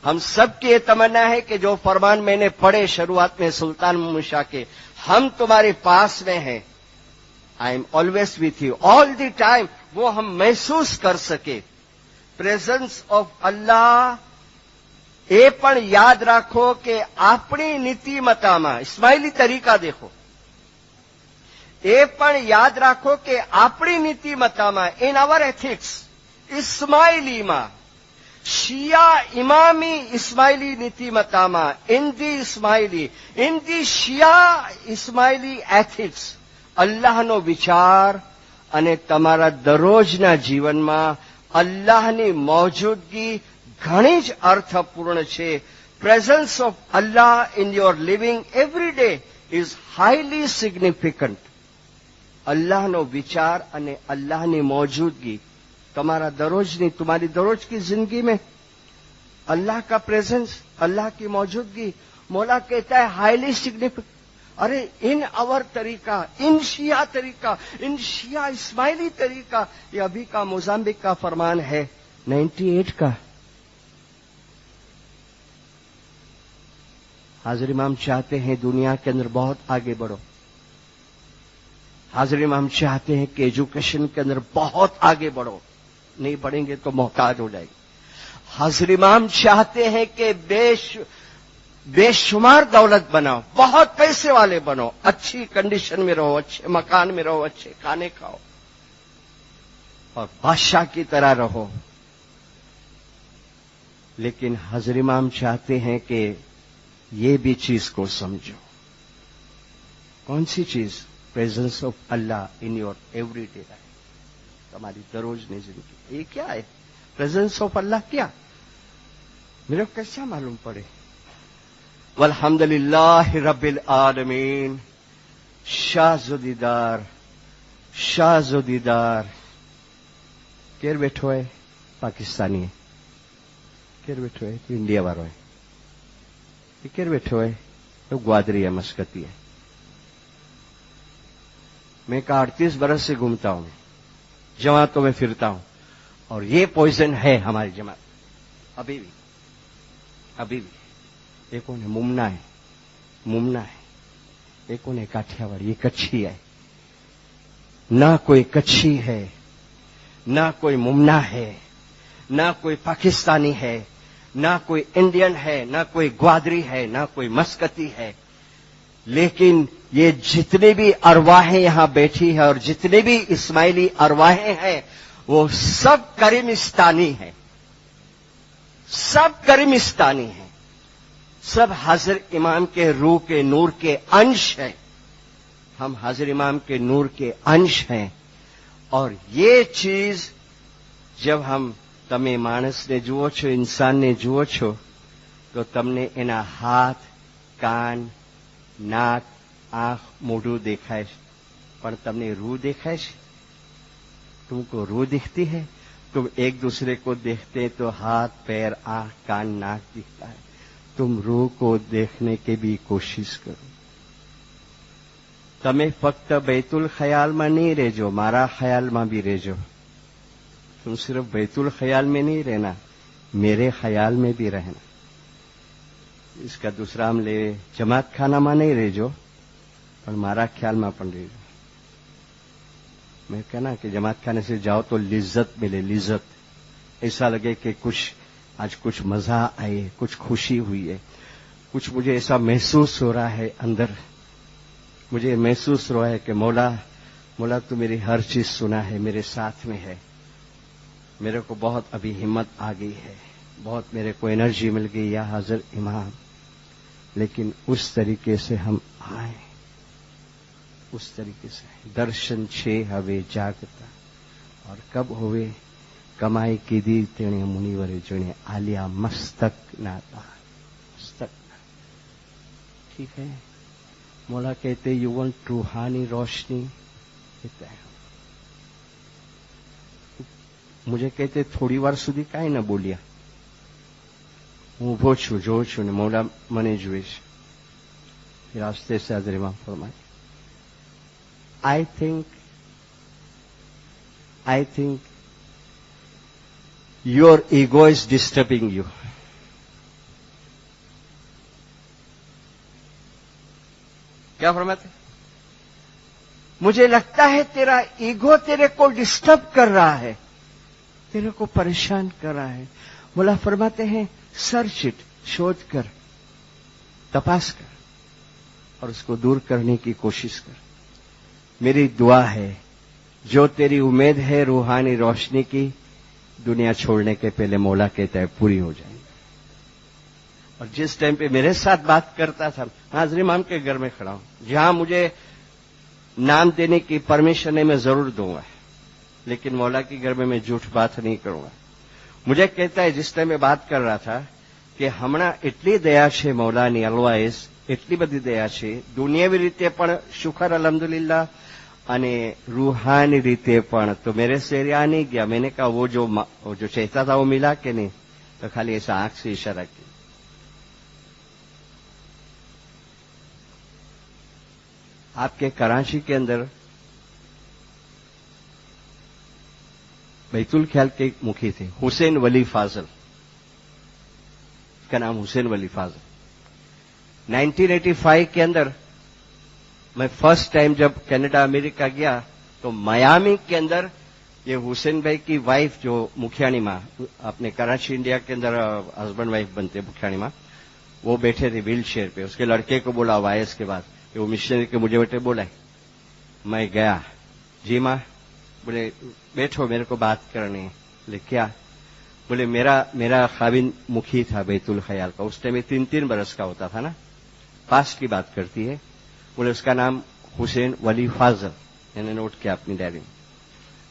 ہم سب کی یہ تمنا ہے کہ جو فرمان میں نے پڑھے شروعات میں سلطان محمد شاہ کے، ہم تمہارے پاس میں ہیں، I am always with you all the time, وہ ہم محسوس کر سکے پریزنس آف اللہ۔ એ પણ યાદ રાખો કે આપણી નીતિમત્તામાં ઇસ્માઇલી તરીકા દેખો, એ પણ યાદ રાખો કે આપણી નીતિમત્તામાં ઇન અવર એથિક્સ ઇસ્માઇલીમાં શિયા ઇમામી ઇસ્માઇલી નીતિમત્તામાં in the Shia Ismaili ethics અલ્લાહનો વિચાર અને તમારા દરરોજના જીવનમાં અલ્લાહની મૌજૂદગી ઘણી જ અર્થપૂર્ણ છે। પ્રેઝન્સ ઓફ અલ્લાહ in your living every day is highly significant. અલ્લાહનો વિચાર અને અલ્લાહની મૌજૂદગી तुम्हारी दररोज की जिंदगी में अल्लाह का प्रेजेंस, अल्लाह की मौजूदगी, मौला कहता है हाईली सिग्निफिकेंट। अरे इन अवर तरीका, इन शिया इस्माइली तरीका, ये अभी का मोजाम्बिक का फरमान है 98 का। हाजिर इमाम चाहते हैं दुनिया के अंदर बहुत आगे बढ़ो। हाजिर इमाम चाहते हैं कि एजुकेशन के अंदर बहुत आगे बढ़ो, नहीं बढ़ेंगे तो मोहताज हो जाएगी। हाजिर इमाम चाहते हैं कि बेशुमार दौलत बनाओ, बहुत पैसे वाले बनो, अच्छी कंडीशन में रहो, अच्छे मकान में रहो, अच्छे खाने खाओ और बादशाह की तरह रहो। लेकिन हाजिर इमाम चाहते हैं कि ये भी चीज को समझो। कौन सी चीज? Presence of Allah in your everyday life, तुम्हारी दररोजनी जिंदगी। ये क्या है प्रेजेंस ऑफ अल्लाह? क्या मेरे को कैसा मालूम पड़े? वल्हम्दुलिल्लाह रब्बिल आलमीन। शाहजुदीदार केर बैठो है? पाकिस्तानी है। केर बैठो है? तो इंडिया वालों है। केर बैठो है? तो ग्वादरी है, मस्कती है। मैं 38 बरस से घूमता हूं, जमातों में फिरता हूं, और ये पॉइजन है हमारी जमात अभी भी। एक कौन है? मुमना है। एक कौन है? काठियावाड़। ये कच्छी है। ना कोई कच्छी है, ना कोई मुमना है, ना कोई पाकिस्तानी है, ना कोई इंडियन है, ना कोई ग्वादरी है, ना कोई मस्कती है। لیکن یہ جتنی بھی ارواحیں یہاں بیٹھی ہیں اور جتنی بھی اسماعیلی ارواحیں ہیں وہ سب کریمستانی ہیں، سب کریمستانی ہیں، سب حضرت امام کے روح کے نور کے انش ہیں. ہم حضرت امام کے نور کے انش ہیں. اور یہ چیز جب ہم تمہیں مانس نے جوو چھو، انسان نے جوو چھو، تو تم نے એના હાથ, કાન, નાક, આંખ, મોઢું દેખાય છે, પણ તમને રૂહ દેખાય છે? तुमको रूह दिखती है? तुम एक दूसरे को देखते तो हाथ, पैर, आंख, कान, नाक दिखता है. तुम रूह को देखने की भी कोशिश करो. તમે ફક્ત बैतुल ख्यालમાં नहीं રહેજો, મારા ખ્યાલમાં भी રહેજો. तुम सिर्फ बैतुल ख्याल में नहीं रहना, मेरे ख्याल में भी रहना. इसका दूसरा हम ले जमात खानाમાં नहीं રહેજો, પણ મારા ખ્યાલમાં પણ રહેજો. मैं कहना कि जमात खाने से जाओ तो लिज्जत मिले, लिज्जत. ऐसा लगे कि आज कुछ मजा आए, कुछ खुशी हुई है, कुछ मुझे ऐसा महसूस हो रहा है अंदर. मुझे महसूस हो रहा है कि मौला तू मेरी हर चीज सुना है, मेरे साथ में है. मेरे को बहुत अभी हिम्मत आ गई है, बहुत मेरे को एनर्जी मिल गई या हजरत इमाम. लेकिन उस तरीके से हम आए, उस तरीके से દર્શન છે હવે જાગતા. और कब होवे कमाई कीधी तेणे मुनिवरे जणे आलिया मस्तक नाता, मस्तक. ठीक है. मौला कहते यू वांट रूहानी रोशनी, कहते हैं. मुझे कहते थोड़ी वार સુધી કાંઈ ન બોલ્યા. હું ઊભો છું, જોઉં છું ને મૌલા મને જુએ છે. રાસ્તે से हाजरीમાં फरमाए, I think your ego is disturbing you. क्या फरमाते? मुझे लगता है तेरा ईगो तेरे को डिस्टर्ब कर रहा है, तेरे को परेशान कर रहा है. मौला फरमाते हैं सर्च इट, शोध कर, तपास कर और उसको दूर करने की कोशिश कर. मेरी दुआ है जो तेरी उम्मीद है रूहानी रोशनी की, दुनिया छोड़ने के पहले मौला कहता है पूरी हो जाएगी. और जिस टाइम पे मेरे साथ बात करता था, हाजरी इमाम के घर में खड़ा हूं, जहां मुझे नाम देने की परमिशन है मैं जरूर दूंगा, लेकिन मौला के घर में मैं झूठ बात नहीं करूंगा. मुझे कहता है जिस टाइम में बात कर रहा था कि હમણાં એટલી દયા છે મૌલાની, અલવાઇઝ એટલી બધી દયા છે, દુનિયાવી રીતે પણ શુકર અલ્હમ્દુલિલ્લાહ અને रूहानी रीते पण. तो मेरे से आ नहीं गया. मैंने कहा वो जो चाहता था वो मिला कि नहीं? तो खाली ऐसा आंख से इशारा किया. आपके कराची के अंदर बैतुल ख्याल के एक मुखी थे, हुसैन वली फाजल. उसका नाम हुसैन वली फाजल. 1985 के अंदर मैं फर्स्ट टाइम जब कनाडा अमेरिका गया तो मायामी के अंदर ये हुसैन भाई की वाइफ जो मुखियानी माँ, अपने कराची इंडिया के अंदर हस्बैंड वाइफ बनते मुखियानी माँ, वो बैठे थे व्हील चेयर पे. उसके लड़के को बोला वायस के बाद कि वो मिशनरी के मुझे बेटे बोला है. मैं गया, जी माँ. बोले बैठो मेरे को बात करनी है. बोले क्या? बोले मेरा खाविन मुखी था बैतुल ख्याल का. उस टाइम में 3 बरस का होता था ना, पास्ट की बात करती है. बोले उसका नाम हुसैन वली फाजल. मैंने नोट किया अपनी डायरी में.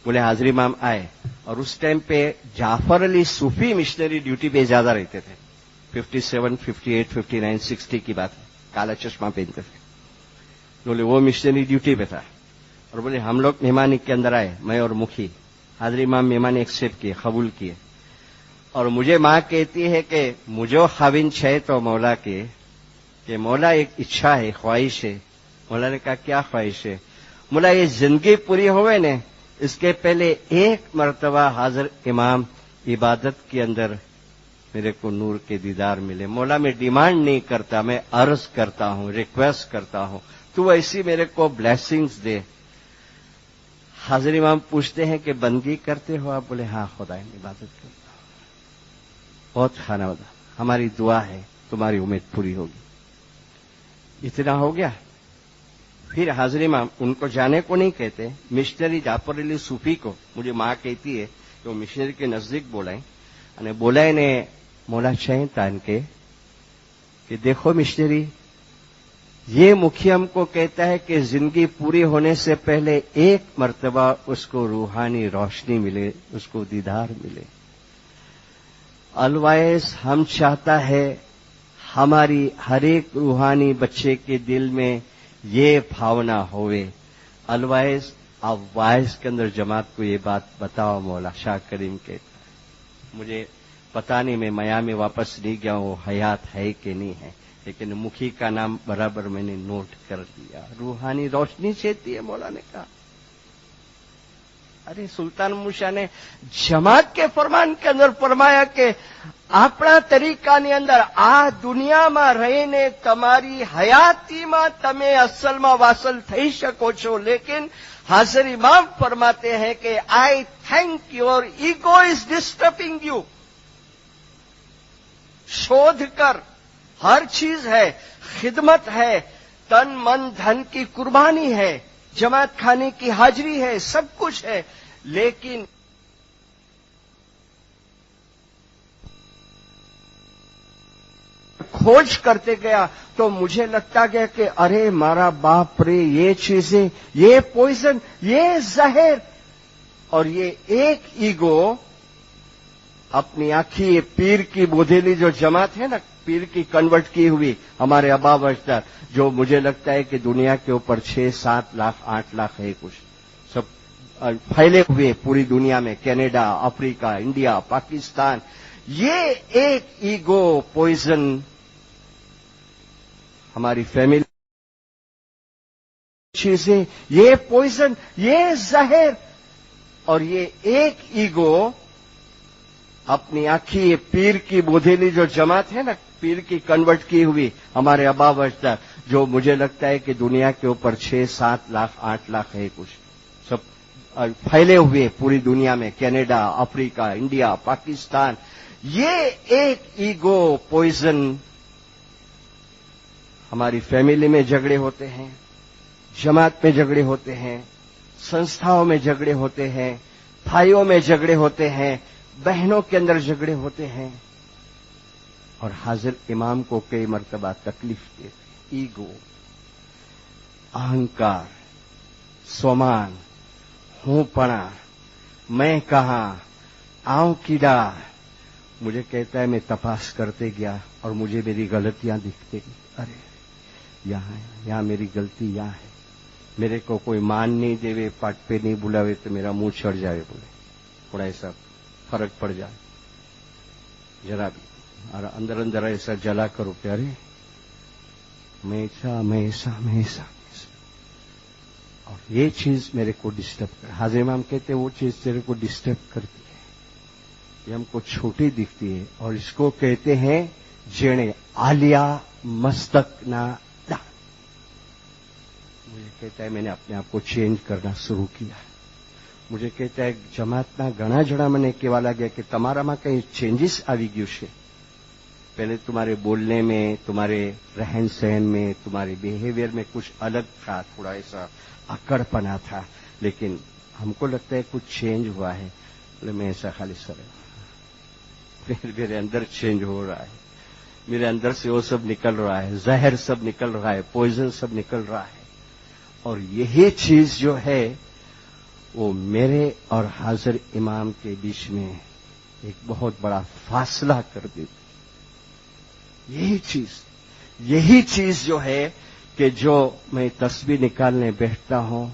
बोले हाजरी इमाम आए और उस टाइम पे जाफर अली सूफी मिशनरी ड्यूटी पे ज्यादा रहते थे. 57, 58, 59, 60 की बात है. काला चश्मा पहनते थे. बोले वो मिशनरी ड्यूटी पे था और बोले हम लोग मेहमानी के अंदर आए, मैं और मुखी. हाजरी इमाम मेहमान एक्सेप्ट किए, कबूल किए. और मुझे माँ कहती है कि मुझे खाविन छे तो मौला के कि मौला एक इच्छा है, ख्वाहिश है. मौला ने कहा क्या ख्वाहिश है? मौला ये जिंदगी पूरी होवे ने इसके पहले एक मर्तबा हाजिर इमाम इबादत के अंदर मेरे को नूर के दीदार मिले. मौला मैं डिमांड नहीं करता, मैं अर्ज करता हूं, रिक्वेस्ट करता हूं, तू ऐसी मेरे को ब्लेसिंग्स दे. हाजिर इमाम पूछते हैं कि बंदगी करते हो आप? बोले हाँ खुदा इबादत करता हूं. बहुत खाना बता, हमारी दुआ है तुम्हारी उम्मीद पूरी होगी. इतना हो गया. फिर हाजरी में उनको जाने को नहीं कहते, मिशनरी जाफर अली सूफी को मुझे माँ कहती है कि वो मिशनरी के नजदीक बोलाए અને બોલાઈને મોલા શાહ तान के कि देखो मिशनरी, ये मुखी हमको कहता है कि जिंदगी पूरी होने से पहले एक मर्तबा उसको रूहानी रोशनी मिले, उसको दीदार मिले। अलवाइज हम चाहता है हमारी हर एक रूहानी बच्चे के दिल में ये भावना होवे। अलवाइज आप वाइज के अंदर जमात को ये बात बताओ, मौला शाह करीम कहता है। मुझे पता नहीं, मैं मया में वापस नहीं गया हूं हयात है कि नहीं है, लेकिन मुखी का नाम बराबर मैंने नोट कर दिया। रूहानी रोशनी चेती है, मौला ने कहा। अरे सुल्तान मूसा ने जमात के फरमान के अंदर फरमाया कि આપણા તરીકાની અંદર આ દુનિયામાં રહીને તમારી હયાતીમાં તમે અસલમાં વાસલ થઈ શકો છો, लेकिन हाजिर इमाम फरमाते हैं कि I think your ego is disturbing you. शोध कर हर चीज है, खिदमत है, तन मन धन की कुर्बानी है, जमात खाने की हाजिरी है, सब कुछ है, लेकिन खोज करते गया तो मुझे लगता गया कि अरे मारा बाप रे, ये चीजें, ये पॉइजन, ये जहर, और ये एक ईगो अपनी आंखी ये पीर की बोधेली जो जमात है ना, पीर की कन्वर्ट की हुई हमारे अबा वजदार, जो मुझे लगता है कि दुनिया के ऊपर 6-7 लाख 8 लाख है, कुछ सब फैले हुए पूरी दुनिया में, कनाडा, अफ्रीका, इंडिया, पाकिस्तान। ये एक ईगो पॉइजन हमारी फैमिली चीजें, ये पॉइजन, ये जहर, और ये एक ईगो अपनी आंखी ये पीर की बोधेली जो जमात है ना, पीर की कन्वर्ट की हुई हमारे अबा वजदार, जो मुझे लगता है कि दुनिया के ऊपर 6-7 लाख 8 लाख है, कुछ सब फैले हुए पूरी दुनिया में, कनाडा, अफ्रीका, इंडिया, पाकिस्तान। ये एक ईगो पॉइजन हमारी फैमिली में झगड़े होते हैं, जमात में झगड़े होते हैं, संस्थाओं में झगड़े होते हैं, भाइयों में झगड़े होते हैं, बहनों के अंदर झगड़े होते हैं, और हाजिर इमाम को कई मर्तबा तकलीफ देते। ईगो, अहंकार, स्वमान, हूंपना, मैं कहां, आऊं कीड़ा। मुझे कहता है मैं तपास करते गया और मुझे मेरी गलतियां दिखती गई। अरे यहां मेरी गलती यहां है, मेरे को कोई मान नहीं देवे, पाट पे नहीं बुलावे तो मेरा मुंह चढ़ जाए, बोले थोड़ा ऐसा फर्क पड़ जाए जरा भी, और अंदर अंदर ऐसा जला करो कि अरे मैं ऐसा, और ये चीज मेरे को डिस्टर्ब कर। हाजिर इमाम कहते वो चीज तेरे को डिस्टर्ब करती है, ये हमको छोटी दिखती है, और इसको कहते हैं जेणे आलिया मस्तक ना दान। मुझे कहता है मैंने अपने आप को चेंज करना शुरू किया। मुझे कहता है जमातना घણા જણા મને કહેવા લાગ્યા कि તમારામાં कहीं चेंजेस આવી ગયું છે। पहले तुम्हारे बोलने में, तुम्हारे रहन सहन में, तुम्हारे बिहेवियर में कुछ अलग था, थोड़ा ऐसा अकड़पना था, लेकिन हमको लगता है कुछ चेंज हुआ है। बोले मैं ऐसा खाली सर, फिर मेरे अंदर चेंज हो रहा है, मेरे अंदर से वो सब निकल रहा है, जहर सब निकल रहा है, पॉइजन सब निकल रहा है, और यही चीज जो है वो मेरे और हाजिर इमाम के बीच में एक बहुत बड़ा फासला कर देती। यही चीज जो है कि जो मैं तस्वीर निकालने बैठता हूं,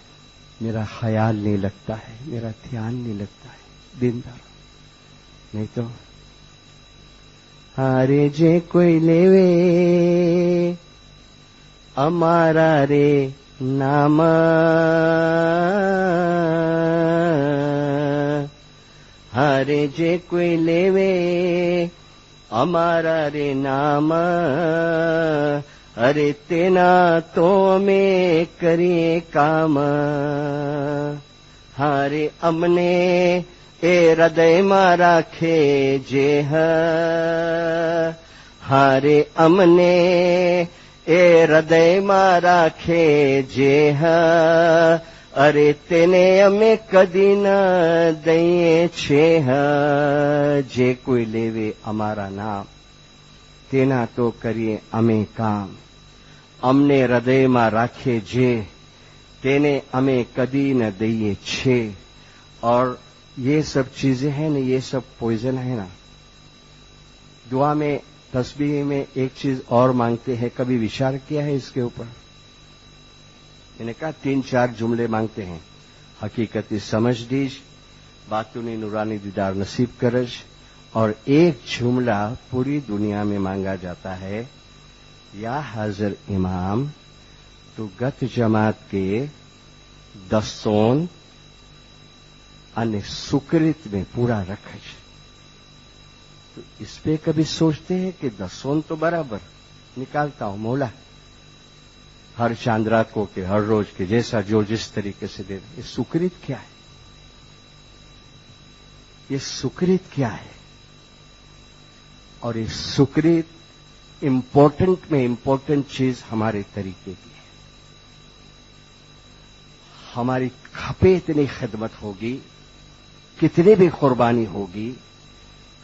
मेरा ख्याल नहीं लगता है, मेरा ध्यान नहीं लगता है दिन भर, नहीं तो हारे जे कोई लेवे अमारा रे नाम, हारे जे कोई लेवे अमारा रे नाम, अरे तेना तो में करिए काम, हारे अमने ए हृदय में राखे जे, हारे अमने એ હૃદયમાં રાખે જે અરે તેને અમે કદી ન દઈએ છે જે કોઈ લેવે અમારા નામ તેના તો કરીએ અમે કામ અમને હૃદયમાં રાખે જે તેને અમે कभी न दिए छे। और ये सब चीजें हैं ना, ये सब पॉइजन है ना। दुआ में तस्बीह में एक चीज और मांगते हैं, कभी विचार किया है इसके ऊपर? मैंने कहा 3-4 जुमले मांगते हैं, हकीकती समझ दीज, बातों नूरानी दीदार नसीब करज। और एक जुमला पूरी दुनिया में मांगा जाता है, या हाजिर इमाम तो गत जमात के दसोन અને सुकृत में पूरा रखे। तो इस पे कभी सोचते हैं कि दसोन तो बराबर निकालता हूं मौला, हर चांद रात को के हर रोज के जैसा जो जिस तरीके से दे, ये सुकृत क्या है? ये सुकृत क्या है? और ये सुकृत इंपॉर्टेंट में इंपॉर्टेंट चीज हमारे तरीके की है। हमारी खपे इतनी खिदमत होगी, कितनी भी कुर्बानी होगी,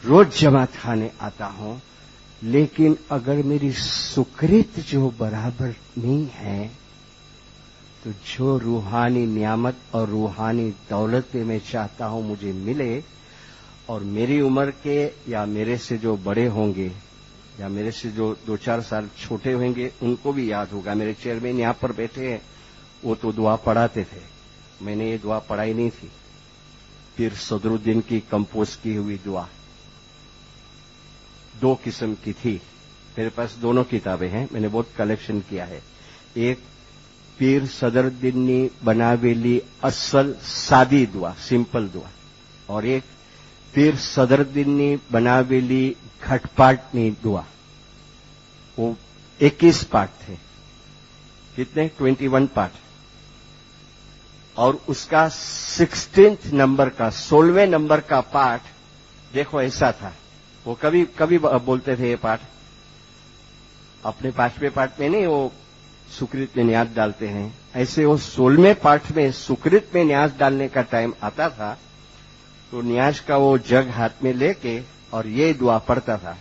रोज जमात खाने आता हूं, लेकिन अगर मेरी सुकृत जो बराबर नहीं है, तो जो रूहानी नियामत और रूहानी दौलत मैं चाहता हूं मुझे मिले, और मेरी उम्र के या मेरे से जो बड़े होंगे या मेरे से जो 2-4 साल छोटे होंगे उनको भी याद होगा। मेरे चेयरमैन यहां पर बैठे हैं, वो तो दुआ पढ़ाते थे, मैंने ये दुआ पढ़ाई नहीं थी। पीर सदरुद्दीन की कंपोज की हुई दुआ 2 किस्म की थी, मेरे पास दोनों किताबें हैं, मैंने बहुत कलेक्शन किया है। एक पीर सदरुद्दीन ने बनावेली असल सादी दुआ, सिंपल दुआ, और एक पीर सदरुद्दीन ने बनावेली घटपाटनी दुआ। वो 21 पाठ थे, कितने? 21 पाठ। और उसका 16th नंबर का 16वें नंबर का पाठ देखो ऐसा था। वो कभी कभी बोलते थे ये पाठ अपने 5वें पाठ में नहीं, वो सुकृत में न्यास डालते हैं, ऐसे वो 16वें पाठ में सुकृत में न्यास डालने का टाइम आता था तो न्यास का वो जग हाथ में लेके और ये दुआ पढ़ता था,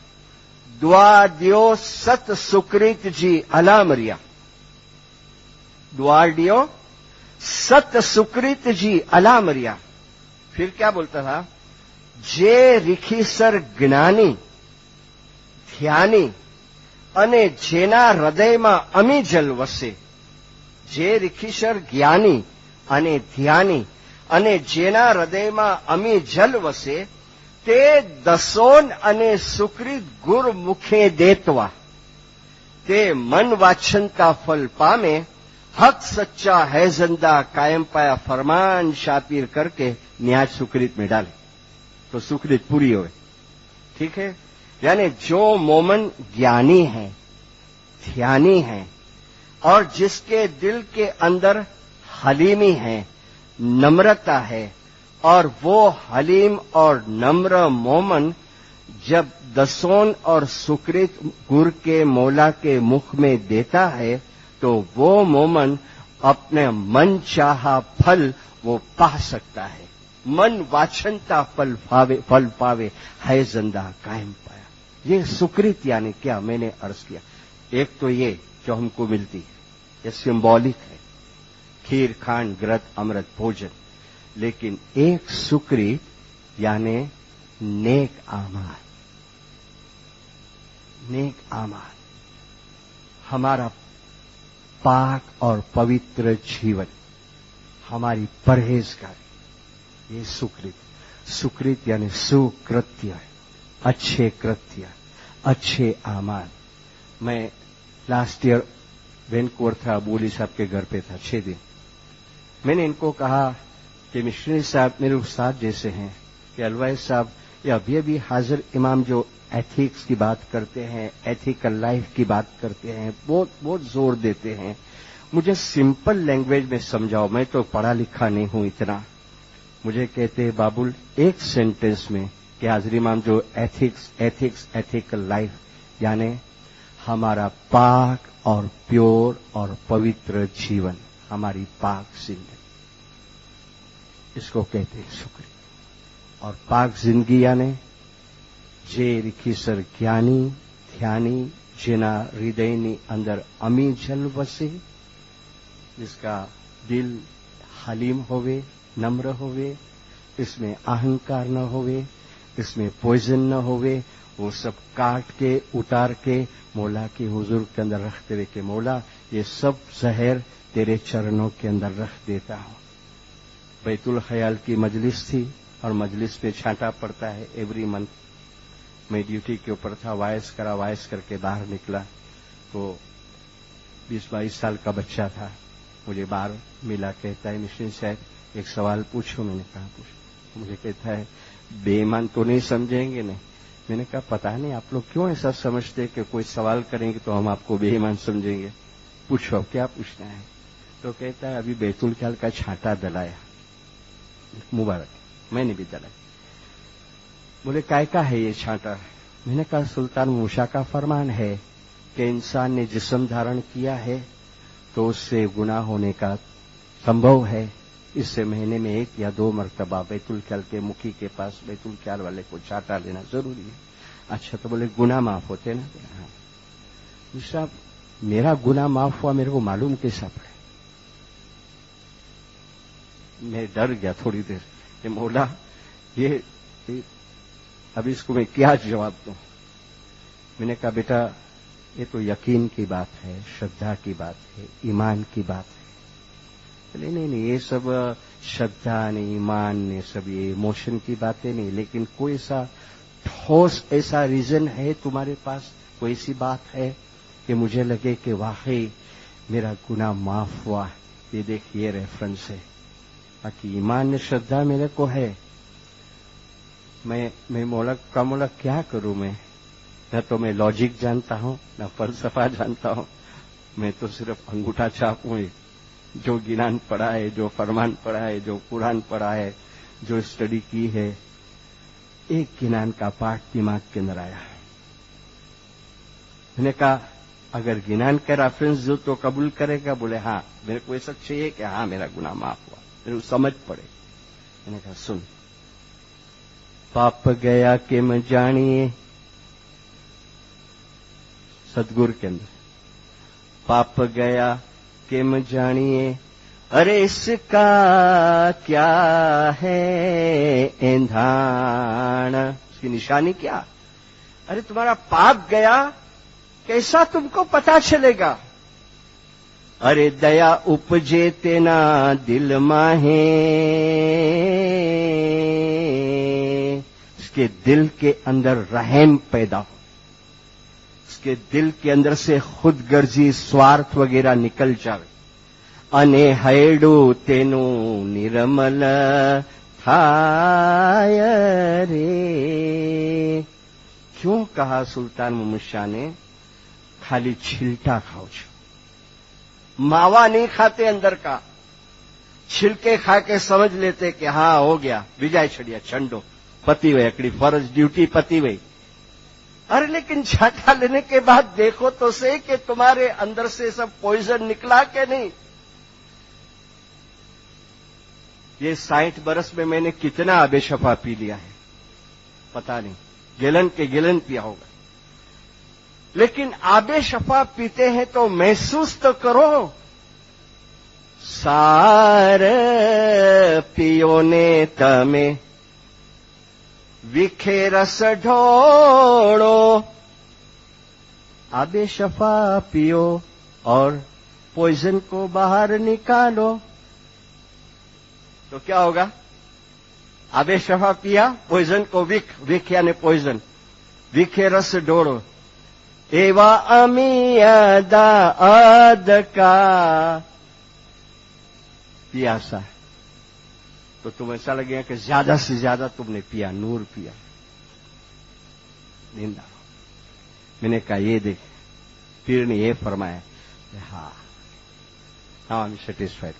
दुआ दियो सत सुकृत जी अला मरिया, दुआ दियो सत सुकृत जी अला मरिया। फिर क्या बोलता था, जे रिखीसर ज्ञानी ध्यानी અને જેના હૃદયમાં અમીજલ વસે, જે રિખીસર જ્ઞાની અને ધ્યાની અને જેના હૃદયમાં અમીજલ વસે, તે દસોન અને સુકૃત ગુરમુખે દેતવા, તે મન વાછનતા ફલ પામે, हक सच्चा है जिंदा कायम पाया फरमान शापिर करके न्याज सुकृत में डाले तो सुकृत पूरी हो। ठीक है, यानी जो मोमन ज्ञानी है, ध्यानी है, और जिसके दिल के अंदर हलीमी है, नम्रता है, और वो हलीम और नम्र मोमन जब दसोन और सुकृत गुर के मौला के मुख में देता है तो वो मोमन अपने मन चाहा फल वो पा सकता है। मन वाछनता फल पावे है जिंदा कायम पाया। ये सुकृत यानी क्या, मैंने अर्ज किया। एक तो ये जो हमको मिलती है, ये सिंबॉलिक है, खीर खांड ग्रत अमृत भोजन, लेकिन एक सुकृत यानी नेक आमाल। नेक आमाल, हमारा पाक और पवित्र जीवन, हमारी परहेजगारी, ये सुकृत। सुकृत यानी सुकृत्य, अच्छे कृत्य, अच्छे आमाल। मैं लास्ट ईयर वैनकूवर था, बोली साहब के घर पे था 6 दिन। मैंने इनको कहा कि मिशनरी साहब मेरे उस्ताद जैसे हैं, कि अलवाई साहब या अभी हाजिर इमाम जो एथिक्स की बात करते हैं, एथिकल लाइफ की बात करते हैं, बहुत बहुत जोर देते हैं, मुझे सिंपल लैंग्वेज में समझाओ, मैं तो पढ़ा लिखा नहीं हूं इतना। मुझे कहते हैं बाबुल एक सेंटेंस में कि हाजिर इमाम जो एथिक्स एथिकल लाइफ यानी हमारा पाक और प्योर और पवित्र जीवन, हमारी पाक जिंदगी, इसको कहते हैं शुक्रिया। और पाक जिंदगी यानी જે રીખીસર જ્ઞાની ધ્યાની જેના હૃદયની અંદર અમી જલ વસે, जिसका दिल हलीम होवे, नम्र होवे, इसमें अहंकार न होवे, इसमें पॉइजन न होवे, वो सब काट के उतार के मौला के हुजूर के अंदर रखते हुए कि मौला ये सब जहर तेरे चरणों के अंदर रख देता हूं। बैतुल ख्याल की मजलिस थी और मजलिस पे छांटा पड़ता है एवरी मंथ। मैं ड्यूटी के ऊपर था, वायस करके बाहर निकला तो 20-22 साल का बच्चा था, मुझे बाहर मिला, कहता है मिशन साहब एक सवाल पूछो। मैंने कहा पूछो। मुझे कहता है बेईमान तो नहीं समझेंगे नहीं। मैंने कहा पता नहीं आप लोग क्यों ऐसा समझते कि कोई सवाल करेंगे तो हम आपको बेईमान समझेंगे, पूछो अब क्या पूछना है। तो कहता है अभी बैतुल ख्याल का छांटा दलाया, मुबारक, मैंने भी दलाया। बोले काय का है ये छांटा? मैंने कहा सुल्तान मूसा का फरमान है कि इंसान ने जिस्म धारण किया है तो उससे गुनाह होने का संभव है, इससे महीने में 1 या 2 मरतबा बैतुल ख्याल के मुखी के पास बैतुल ख्याल वाले को छांटा लेना जरूरी है। अच्छा तो बोले गुनाह माफ होते ना? हाँ। दूसरा, मेरा गुनाह माफ हुआ मेरे को मालूम कैसा पड़े? मैं डर गया थोड़ी देर कि मौला ये अब इसको मैं क्या जवाब दूं। मैंने कहा बेटा ये तो यकीन की बात है, श्रद्धा की बात है, ईमान की बात है। नहीं, ये सब श्रद्धा नहीं, ईमान नहीं, सब ये इमोशन की बातें नहीं, लेकिन कोई ऐसा ठोस ऐसा रीजन है तुम्हारे पास, कोई ऐसी बात है कि मुझे लगे कि वाकई मेरा गुनाह माफ हुआ? ये देखिए रेफरेंस है। बाकी ईमान ने श्रद्धा मेरे को है। मैं मौला क्या करूं? मैं न तो मैं लॉजिक जानता हूं, न फलसफा जानता हूं, मैं तो सिर्फ अंगूठा छाप हूं। जो ज्ञान पढ़ा है, जो फरमान पढ़ा है, जो कुरान पढ़ा है, जो स्टडी की है, एक ज्ञान का पाठ दिमाग के अंदर आया। मैंने कहा अगर ज्ञान का रेफरेंस दो तो कबूल करेगा? बोले हाँ, मेरे को ऐसा चाहिए कि हाँ मेरा गुनाह माफ हुआ, मेरे को समझ पड़े। मैंने कहा सुन, पाप गया कि मैं जानिए, सदगुरु के अंदर पाप गया कि मैं जानिए, अरे इसका क्या है ईंधान, उसकी निशानी क्या? अरे तुम्हारा पाप गया कैसा तुमको पता चलेगा? अरे दया उपजे तेना दिल माहे, इसके दिल के अंदर रहम पैदा हो, इसके दिल के अंदर से खुद गर्जी स्वार्थ वगैरह निकल जावे। अने हैडू तेनु निर्मल थाय रे। क्यों कहा सुल्तान मोहम्मद शाह ने खाली छिलटा खाओ छो, मावा नहीं खाते अंदर का, छिलके खा के समझ लेते कि हाँ हो गया, विजय छड़िया छंडो, पति हुई अकड़ी फर्ज ड्यूटी पति हुई। अरे लेकिन छांटा लेने के बाद देखो तो सही कि तुम्हारे अंदर से सब पॉइजन निकला कि नहीं। ये 60 बरस में मैंने कितना आबे शफा पी लिया है पता नहीं, गिलन के गिलन पिया होगा, लेकिन आबे शफा पीते हैं तो महसूस तो करो। सार पियो ने तमे विखे रस ढोड़ो, आबे शफा पियो और पॉइजन को बाहर निकालो तो क्या होगा? आबे शफा पिया, पॉइजन को विख यानी पॉइजन, विखे रस ढोड़ो, एवा अमियादा आद का पियासा, तो तुम्हें ऐसा लगेगा कि ज्यादा से ज्यादा तुमने पिया, नूर पिया, निंदा। मैंने कहा ये देख, पीर ने ये फरमाया, हाँ आई एम सेटिस्फाइड।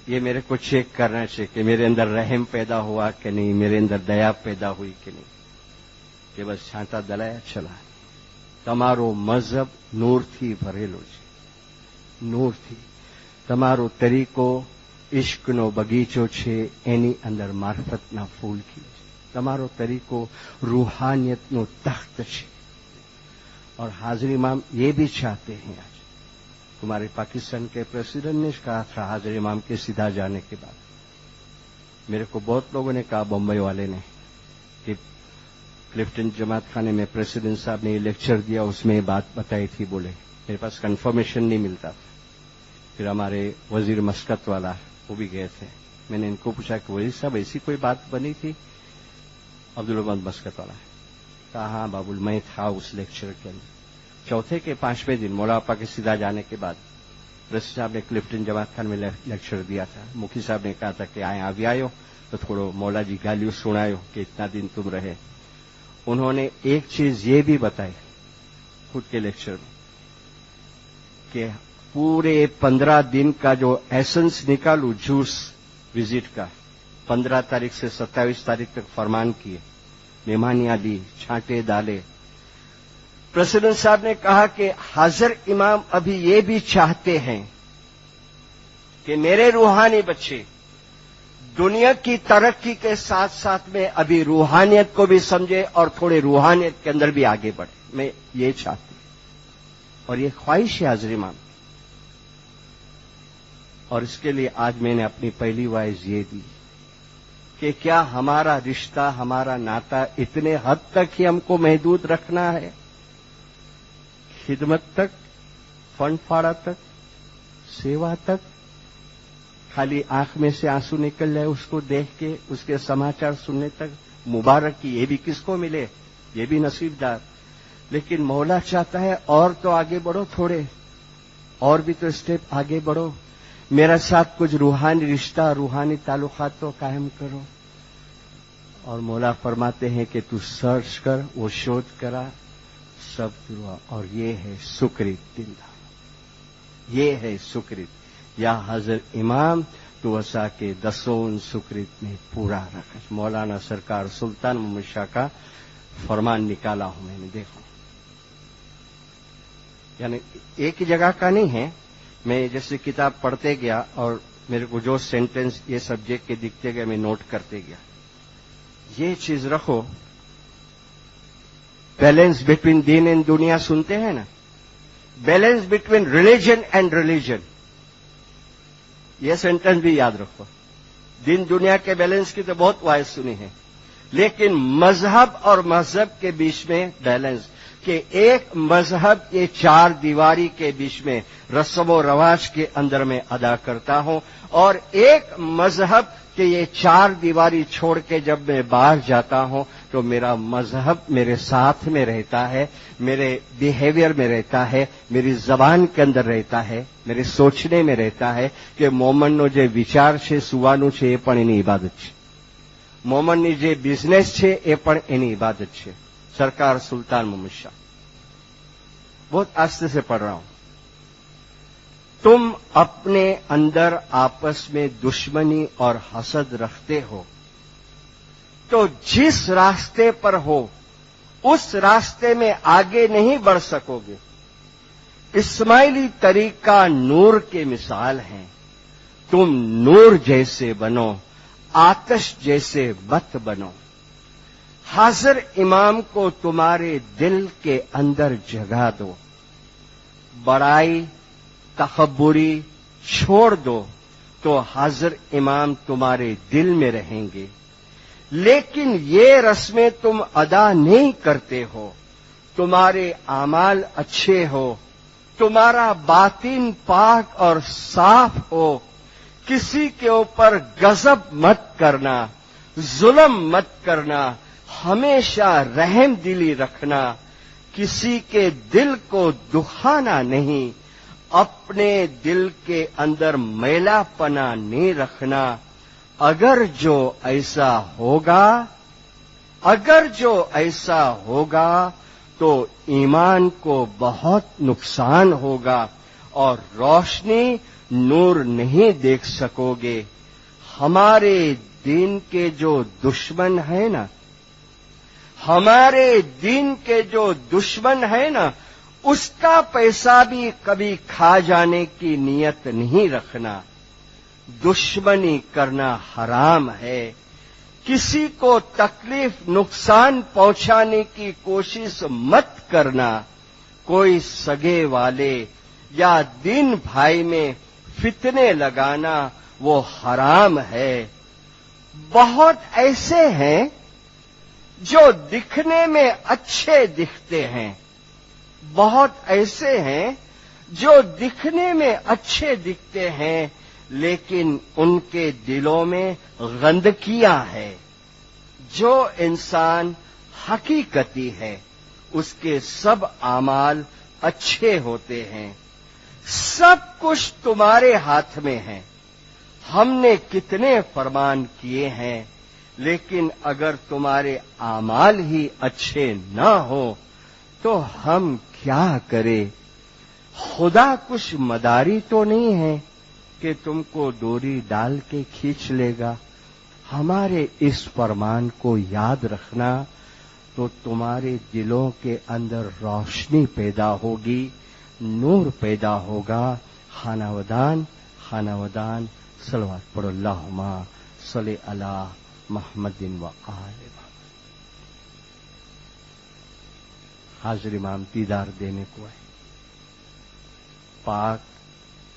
ये मेरे को चेक करना चाहिए कि मेरे अंदर रहम पैदा हुआ कि नहीं, मेरे अंदर दया पैदा हुई कि नहीं, कि बस छांटा दलाया चला। તમારો મઝહબ નૂરથી ભરેલો છે, નૂરથી. તમારો તરીકો ઇશ્કનો બગીચો છે, એની અંદર મારફતના ફૂલ ખીલે છે. તમારો तरीको रूहानियतनो तख्त है. और हाजिर इमाम ये भी चाहते हैं, आज तुम्हारे पाकिस्तान के प्रेसिडेंट ने कहा था हाजिर इमाम के सीधा जाने के बाद, मेरे को बहुत लोगों ने कहा बम्बई वाले ने कि क्लिफ्टन जमात खाने में प्रेसिडेंट साहब ने लेक्चर दिया, उसमें ये बात बताई थी. बोले मेरे पास कंफर्मेशन नहीं मिलता था. फिर हमारे वजीर मस्कत वाला वो भी गए थे. मैंने इनको पूछा कि वजीर साहब ऐसी कोई बात बनी थी? अब्दुल अहमद मस्कत वाला है. कहा हाँ बाबुल, मैं था उस लेक्चर के अंदर. चौथे के पांचवें दिन मौला आपा के सीधा जाने के बाद प्रेसिडेंट साहब ने क्लिफ्टन जमात खान में लेक्चर दिया था. मुखी साहब ने कहा था कि आए आवी आयो तो थोड़ो मौला जी गालियों सुनायो कि इतना दिन तुम रहे. उन्होंने एक चीज ये भी बताई खुद के लेक्चर में कि पूरे 15 दिन का जो एसेंस निकालू जूस विजिट का, 15 तारीख से 27 तारीख तक फरमान किए, मेहमानियां ली, छांटे डाले. प्रेसिडेंट साहब ने कहा कि हाजिर इमाम अभी ये भी चाहते हैं कि मेरे रूहानी बच्चे दुनिया की तरक्की के साथ साथ में अभी रूहानियत को भी समझे और थोड़े रूहानियत के अंदर भी आगे बढ़े. मैं ये चाहती हूं और ये ख्वाहिश है हाजिर इमाम. और इसके लिए आज मैंने अपनी पहली वाइज ये दी कि क्या हमारा रिश्ता, हमारा नाता इतने हद तक ही हमको महदूद रखना है? खिदमत तक, फंडफाड़ा तक, सेवा तक, खाली आंख में से आंसू निकल जाए उसको देख के, उसके समाचार सुनने तक. मुबारक की ये भी किसको मिले, ये भी नसीबदार. लेकिन मौला चाहता है और तो आगे बढ़ो, थोड़े और भी तो स्टेप आगे बढ़ो. मेरा साथ कुछ रूहानी रिश्ता, रूहानी ताल्लुकात तो कायम करो. और मौला फरमाते हैं कि तू सर्च कर, वो शोध करा, सब हुआ. और ये है सुक्रित दिंदा, ये है सुक्रित. या हजर इमाम तो असा के दसों सुक्रित में पूरा रखा. मौलाना सरकार सुल्तान मोहम्मद शाह का फरमान निकाला हूं मैंने, देखो. यानी एक ही जगह का नहीं है. मैं जैसे किताब पढ़ते गया और मेरे को जो सेंटेंस ये सब्जेक्ट के दिखते गए मैं नोट करते गया. ये चीज रखो, बैलेंस बिटवीन दीन एंड दुनिया सुनते हैं ना, balance between religion and religion, ये सेंटेंस भी याद रखो. दीन दुनिया के बैलेंस की तो बहुत वाइज सुनी है, लेकिन मजहब और मजहब के बीच में बैलेंस कि एक मजहब ये 4 दीवारी के बीच में रस्म व रवाज के अंदर में अदा करता हूं, और एक मजहब कि ये 4 दीवारी छोड़ के जब मैं बाहर जाता हूं तो मेरा मजहब मेरे साथ में रहता है, मेरे बिहेवियर में रहता है, मेरी जबान के अंदर रहता है, मेरे सोचने में रहता है कि मोमनનો જે વિચાર છે, સુવાનું છે, એ પણ એની ઇબાદત છે. મોમનની જે બિઝનેસ છે એ પણ એની ઇબાદત છે. सरकार सुल्तान मोहम्मद शाह. बहुत आस्ते से पढ़ रहा हूं. तुम अपने अंदर आपस में दुश्मनी और हसद रखते हो तो जिस रास्ते पर हो उस रास्ते में आगे नहीं बढ़ सकोगे. इस्माइली तरीका नूर के मिसाल है. तुम नूर जैसे बनो, आतश जैसे मत बनो. हाजिर इमाम को तुम्हारे दिल के अंदर जगा दो. बड़ाई, तकब्बुरी छोड़ दो तो हाजिर इमाम तुम्हारे दिल में रहेंगे. लेकिन ये रस्में तुम अदा नहीं करते हो. तुम्हारे आमाल अच्छे हो, तुम्हारा बातिन पाक और साफ हो. किसी के ऊपर गजब मत करना, जुल्म मत करना, हमेशा रहम दिली रखना, किसी के दिल को दुखाना नहीं, अपने दिल के अंदर मैलापना नहीं रखना. अगर जो ऐसा होगा तो ईमान को बहुत नुकसान होगा और रोशनी नूर नहीं देख सकोगे. हमारे दीन के जो दुश्मन है ना, ہمارے دین کے جو دشمن ہے نا، اس کا پیسہ بھی کبھی کھا جانے کی نیت نہیں رکھنا. دشمنی کرنا حرام ہے. کسی کو تکلیف نقصان پہنچانے کی کوشش مت کرنا. کوئی سگے والے یا دین بھائی میں فتنے لگانا وہ حرام ہے. بہت ایسے ہیں جو دکھنے میں اچھے دکھتے ہیں. بہت ایسے ہیں جو دکھنے میں اچھے دکھتے ہیں لیکن ان کے دلوں میں گندگیاں ہے. جو انسان حقیقتی ہے اس کے سب اعمال اچھے ہوتے ہیں. سب کچھ تمہارے ہاتھ میں ہے. ہم نے کتنے فرمان کیے ہیں لیکن اگر تمہارے اعمال ہی اچھے نہ ہو تو ہم کیا کریں؟ خدا کچھ مداری تو نہیں ہے کہ تم کو ڈوری ڈال کے کھینچ لے گا. ہمارے اس فرمان کو یاد رکھنا تو تمہارے دلوں کے اندر روشنی پیدا ہوگی، نور پیدا ہوگا. خانہ ودان صلوات پڑھو. اللہم صلی علی محمد و آل محمد. حاضر امام دیدار دینے کو ہے. پاک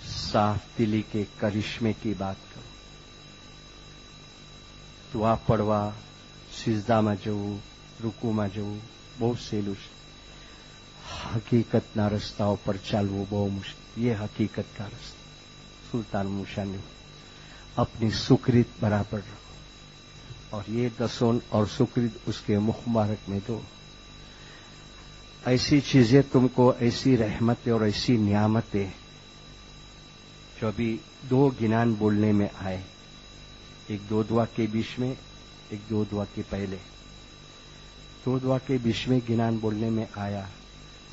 صاف دلی کے کرشمے کی بات کرو. دعا پڑوا سجدہ میں جاؤ، رکوع میں جاؤ، بہت سیلوش. حقیقت نہ رستاؤں پر چلو بہت مشکل. یہ حقیقت کا رستہ. سلطان موشا نے اپنی سکریت برابر رکھو اور یہ دسون اور سکریت اس کے مخ مبارک میں دو. ایسی چیزیں تم کو، ایسی رحمتیں اور ایسی نعمتیں جو ابھی دو گنان بولنے میں آئے. ایک دو دعا کے بیچ میں، ایک دو دعا کے پہلے. دو دعا کے بیچ میں گنان بولنے میں آیا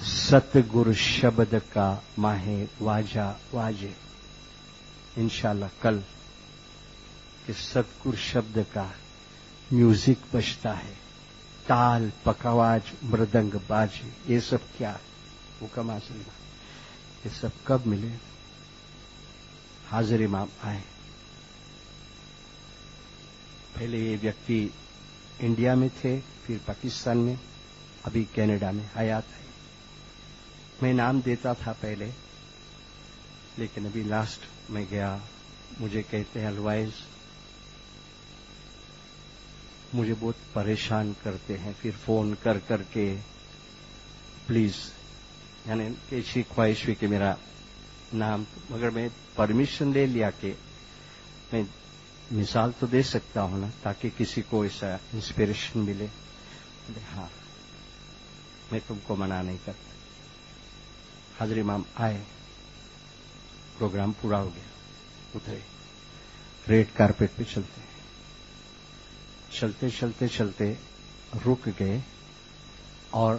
ستگر شبد کا ماہ واجہ واجے. انشاءاللہ کل کہ ستگر شبد کا میوزک بجتا ہے، تال پکواج مردنگ باجی. یہ سب کیا حکم حاصل، یہ سب کب ملے؟ حاضر امام آئے. پہلے یہ ویکتی انڈیا میں تھے، پھر پاکستان میں، ابھی کینیڈا میں حیات ہے. میں نام دیتا تھا پہلے، لیکن ابھی لاسٹ میں گیا. مجھے کہتے ہیں الوائز مجھے بہت پریشان کرتے ہیں، پھر فون کر کر کے پلیز، یعنی ایسی خواہش ہوئی کہ میرا نام، مگر میں پرمیشن لے لیا کہ میں مثال تو دے سکتا ہوں نا، تاکہ کسی کو ایسا انسپریشن ملے. ہاں میں تم کو منع نہیں کرتا. حضرت امام آئے، پروگرام پورا ہو گیا، اترے، ریڈ کارپیٹ پہ چلتے رک گئے اور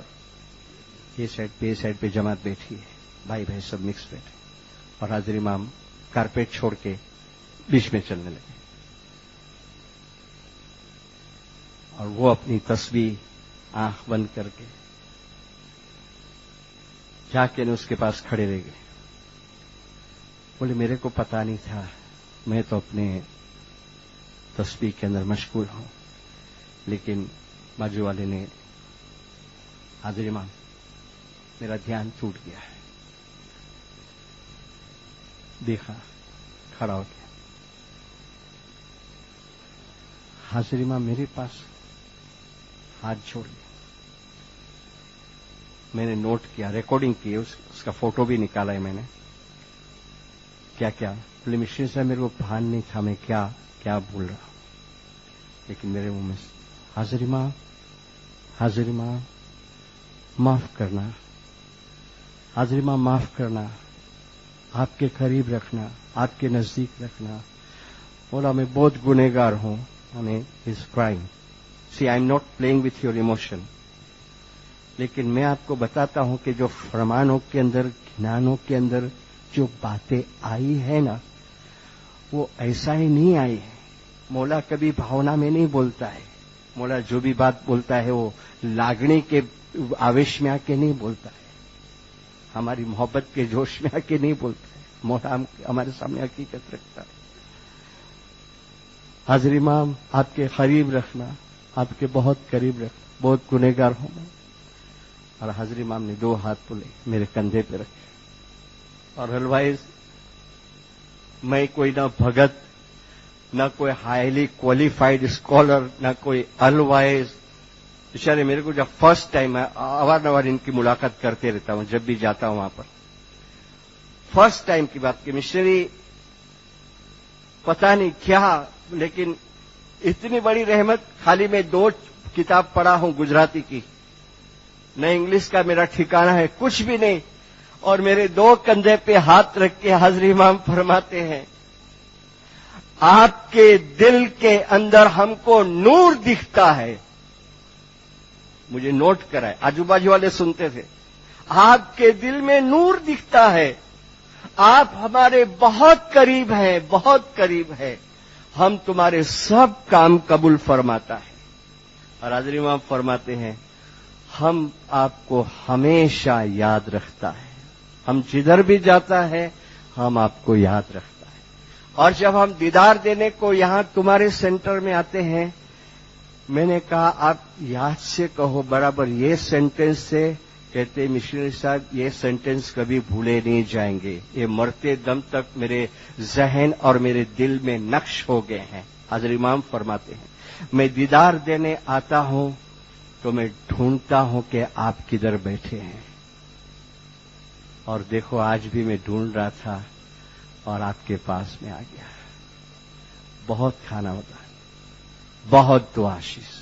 یہ سائڈ پہ جماعت بیٹھی ہے، بھائی سب مکس بیٹھے، اور حضرت امام کارپیٹ چھوڑ کے بیچ میں چلنے لگے. اور وہ اپنی تسبیح آنکھ بند کر کے جا کے اس کے پاس کھڑے رہ گئے. بولے میرے کو پتا نہیں تھا، میں تو اپنے تسبیح کے اندر مشغول ہوں. لیکن بازو والے نے، حاضر امام میرا دھیان ٹوٹ گیا ہے. دیکھا، کھڑا ہو گیا. حاضر امام میرے پاس ہاتھ جوڑ لیا. میں نے نوٹ کیا، ریکارڈنگ کی، اس کا فوٹو بھی نکالا ہے میں نے. کیا بولے مشن صاحب میرے کو بھان نہیں تھا میں کیا بول رہا ہوں، لیکن میرے منہ میں حاضر امام معاف کرنا، حاضر امام معاف کرنا، آپ کے قریب رکھنا، آپ کے نزدیک رکھنا. بولا میں بہت گنہگار ہوں. Is crying. See I am not playing with your emotion. لیکن میں آپ کو بتاتا ہوں کہ جو فرمانوں کے اندر، گنانوں کے اندر جو باتیں آئی ہے نا، وہ ایسا ہی نہیں آئی ہے. مولا کبھی بھاونا میں نہیں بولتا ہے. مولا جو بھی بات بولتا ہے وہ لاگنی کے آویش میں آ کے نہیں بولتا ہے, ہماری محبت کے جوش میں آ کے نہیں بولتا ہے. مولا ہمارے سامنے حقیقت رکھتا ہے. حضرت امام آپ کے قریب رکھنا, آپ کے بہت قریب رکھنا, بہت گنہگار ہوں میں. اور حضرت امام نے 2 ہاتھ بولے میرے کندھے پہ رکھے. اور الوائز میں کوئی نہ بھگت, نہ کوئی ہائیلی کوالیفائڈ اسکالر, نہ کوئی الوائز. بیچارے میرے کو جب فرسٹ ٹائم ہے, اوار ان کی ملاقات کرتے رہتا ہوں جب بھی جاتا ہوں وہاں پر. فرسٹ ٹائم کی بات کی مشنری پتہ نہیں کیا, لیکن اتنی بڑی رحمت. خالی میں 2 کتاب پڑھا ہوں گجراتی کی, نہ انگلش کا میرا ٹھکانہ ہے, کچھ بھی نہیں. اور میرے 2 کندھے پہ ہاتھ رکھ کے حضرت امام فرماتے ہیں آپ کے دل کے اندر ہم کو نور دکھتا ہے. مجھے نوٹ کرائے, آجو باجو والے سنتے تھے. آپ کے دل میں نور دکھتا ہے, آپ ہمارے بہت قریب ہیں, بہت قریب ہیں, ہم تمہارے سب کام قبول فرماتا ہے. اور حضرت امام فرماتے ہیں ہم آپ کو ہمیشہ یاد رکھتا ہے, ہم جدھر بھی جاتا ہے ہم آپ کو یاد رکھتا ہے. اور جب ہم دیدار دینے کو یہاں تمہارے سینٹر میں آتے ہیں, میں نے کہا آپ یاد سے کہو برابر یہ سینٹنس سے. کہتے مشنری صاحب یہ سینٹنس کبھی بھولے نہیں جائیں گے, یہ مرتے دم تک میرے ذہن اور میرے دل میں نقش ہو گئے ہیں. حضرت امام فرماتے ہیں میں دیدار دینے آتا ہوں تو میں ڈھونڈتا ہوں کہ آپ کدھر بیٹھے ہیں. اور دیکھو آج بھی میں ڈھونڈ رہا تھا اور آپ کے پاس میں آ گیا. بہت کھانا ہوتا ہے, بہت دعاشیش.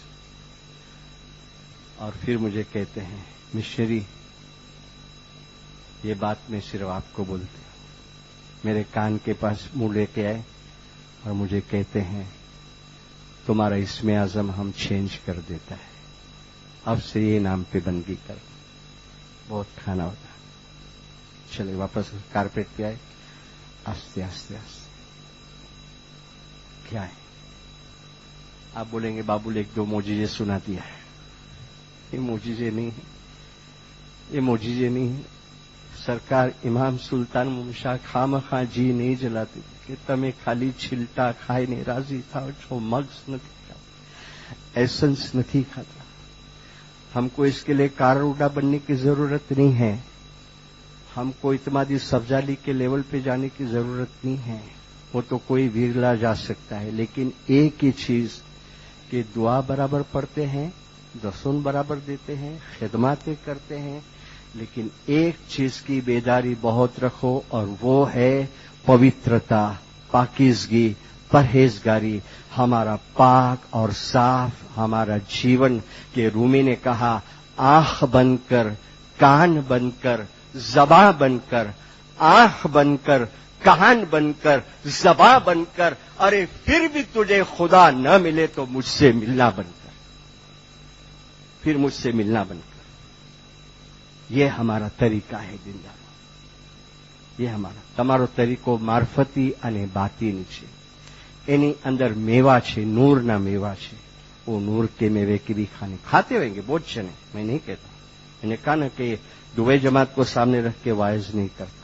اور پھر مجھے کہتے ہیں مشنری یہ بات میں صرف آپ کو بولتے ہوں. میرے کان کے پاس منہ لے کے آئے اور مجھے کہتے ہیں تمہارا اسم اعظم ہم چینج کر دیتا ہے, اب سے یہ نام پہ بندگی کر. بہت کھانا ہوتا ہے. چلے واپس کارپیٹ پہ آئے, آستے آستے آستے. کیا ہے آپ بولیں گے بابو ایک 2 معجزے سنا دیا ہے. یہ معجزے نہیں ہے, یہ معجزے نہیں ہے. سرکار امام سلطان ممشا خامخواہ جی نہیں جلاتے کہ تمہیں خالی چھلٹا کھائے نہیں راضی تھا, جو مغز نہیں کھاتا, ایسنس نہیں کھاتا. ہم کو اس کے لیے کاروڈا بننے کی ضرورت نہیں ہے, ہم کو اعتمادی سفزالی کے لیول پہ جانے کی ضرورت نہیں ہے. وہ تو کوئی ویرلا جا سکتا ہے, لیکن ایک ہی چیز کہ دعا برابر پڑھتے ہیں, دسون برابر دیتے ہیں, خدماتیں کرتے ہیں, لیکن ایک چیز کی بیداری بہت رکھو اور وہ ہے پوترتا, پاکیزگی, پرہیزگاری. ہمارا پاک اور صاف ہمارا جیون. کہ رومی نے کہا آنکھ بن کر, کان بن کر, زباں بن کر, آنکھ بن کر, کان بن کر, زباں بن کر, ارے پھر بھی تجھے خدا نہ ملے تو مجھ سے ملنا بن کر, پھر مجھ سے ملنا بن کر. یہ ہمارا طریقہ ہے زندہ. یہ ہمارا تمہارو طریقو معرفتی અને બાતીની છે. એની અંદર મેવા છે, નૂરના મેવા છે. وہ نور کے میوے کی بھی کھاتے ہوئیں گے بہت جنے, میں نہیں کہتا. میں نے کہا نا کہ دبئی جماعت کو سامنے رکھ کے وائز نہیں کرتا.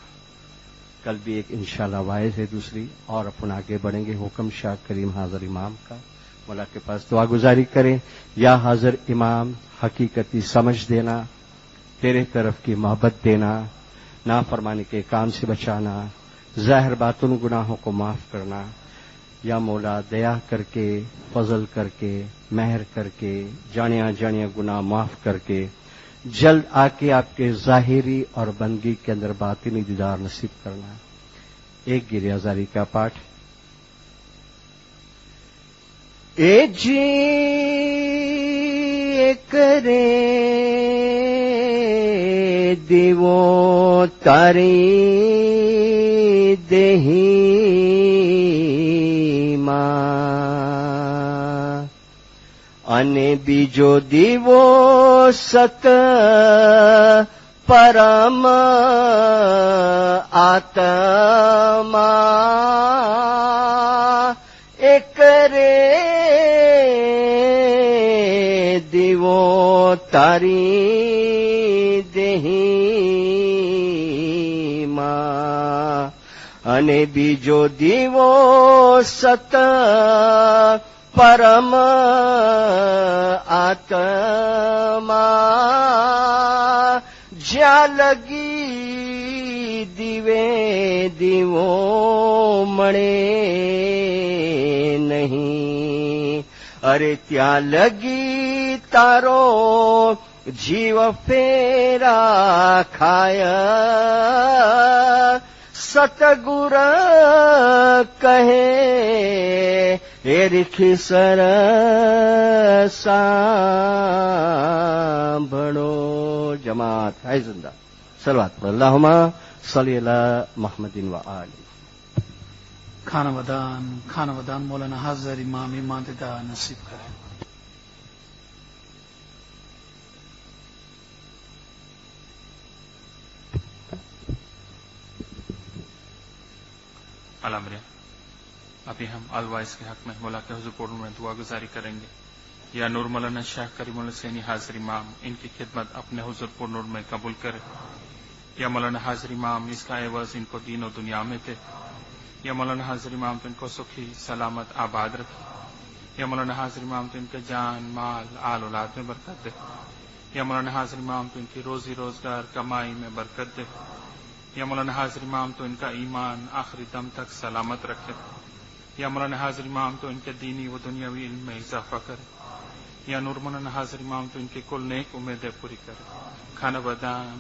کل بھی ایک انشاءاللہ وائز ہے دوسری, اور اپن آگے بڑھیں گے. حکم شاہ کریم حاضر امام کا مولا کے پاس دعا گزاری کریں. یا حاضر امام حقیقتی سمجھ دینا, تیرے طرف کی محبت دینا, نافرمانی کے کام سے بچانا, ظاہر باطن گناہوں کو معاف کرنا. یا مولا دیا کر کے, فضل کر کے, مہر کر کے, جانیا جانیا گناہ معاف کر کے جلد آ کے آپ کے ظاہری اور بندگی کے اندر باطنی دیدار نصیب کرنا. ایک گیری ہزاری کا پاٹھ. اے جی کرے دیو تاری دہی ماں انے بیجو دیو ست پرم آتما ایک رے તારી દેહીમાં અને બીજો દીવો સત પરમ આત્મા જ્યાં લગી દીવે દીવો મળે નહીં અરે ત્યાં લગી તારો જીવ ફેરા ખાય સતગુર કહે એ રીખી સર સાંભળો જમાત હાય ઝિંદા સલવાત અલ્લાહુમ્મા સલ્લી અલા મુહમ્મદિન વ આલી खाना मौलाना हाजिर इमाम इमामदा नसीब करें। अलमरे अभी हम अलवाइस के हक में मौला के हुजूर कोर्ट में दुआ गुजारी करेंगे। या नूर मौलाना शेख करीमुल हुसैनी हाजिर इमाम इनकी खिदमत अपने हुजूर को नूर में कबूल करे। या मौलाना हाजिर इमाम इसका एवज इनको दीन और दुनिया में दे। या मौलाना हाजिर इमाम तो इनको सुखी सलामत आबाद रखे। या मौलाना हाजिर इमाम तो इनके जान माल आल औलाद में बरकत दे। या मौलाना हाजिर इमाम तो इनकी रोजी रोजगार कमाई में बरकत दे। या मौलाना हाजिर इमाम तो इनका ईमान आखिरी दम तक सलामत रखे। या मौलाना हाजिर इमाम तो इनके दीनी व दुनियावी इल्म में इजाफा करे। या नूर मौलाना हाजिर इमाम तो इनकी कुल नेक उम्मीदें पूरी करे। खाना बदान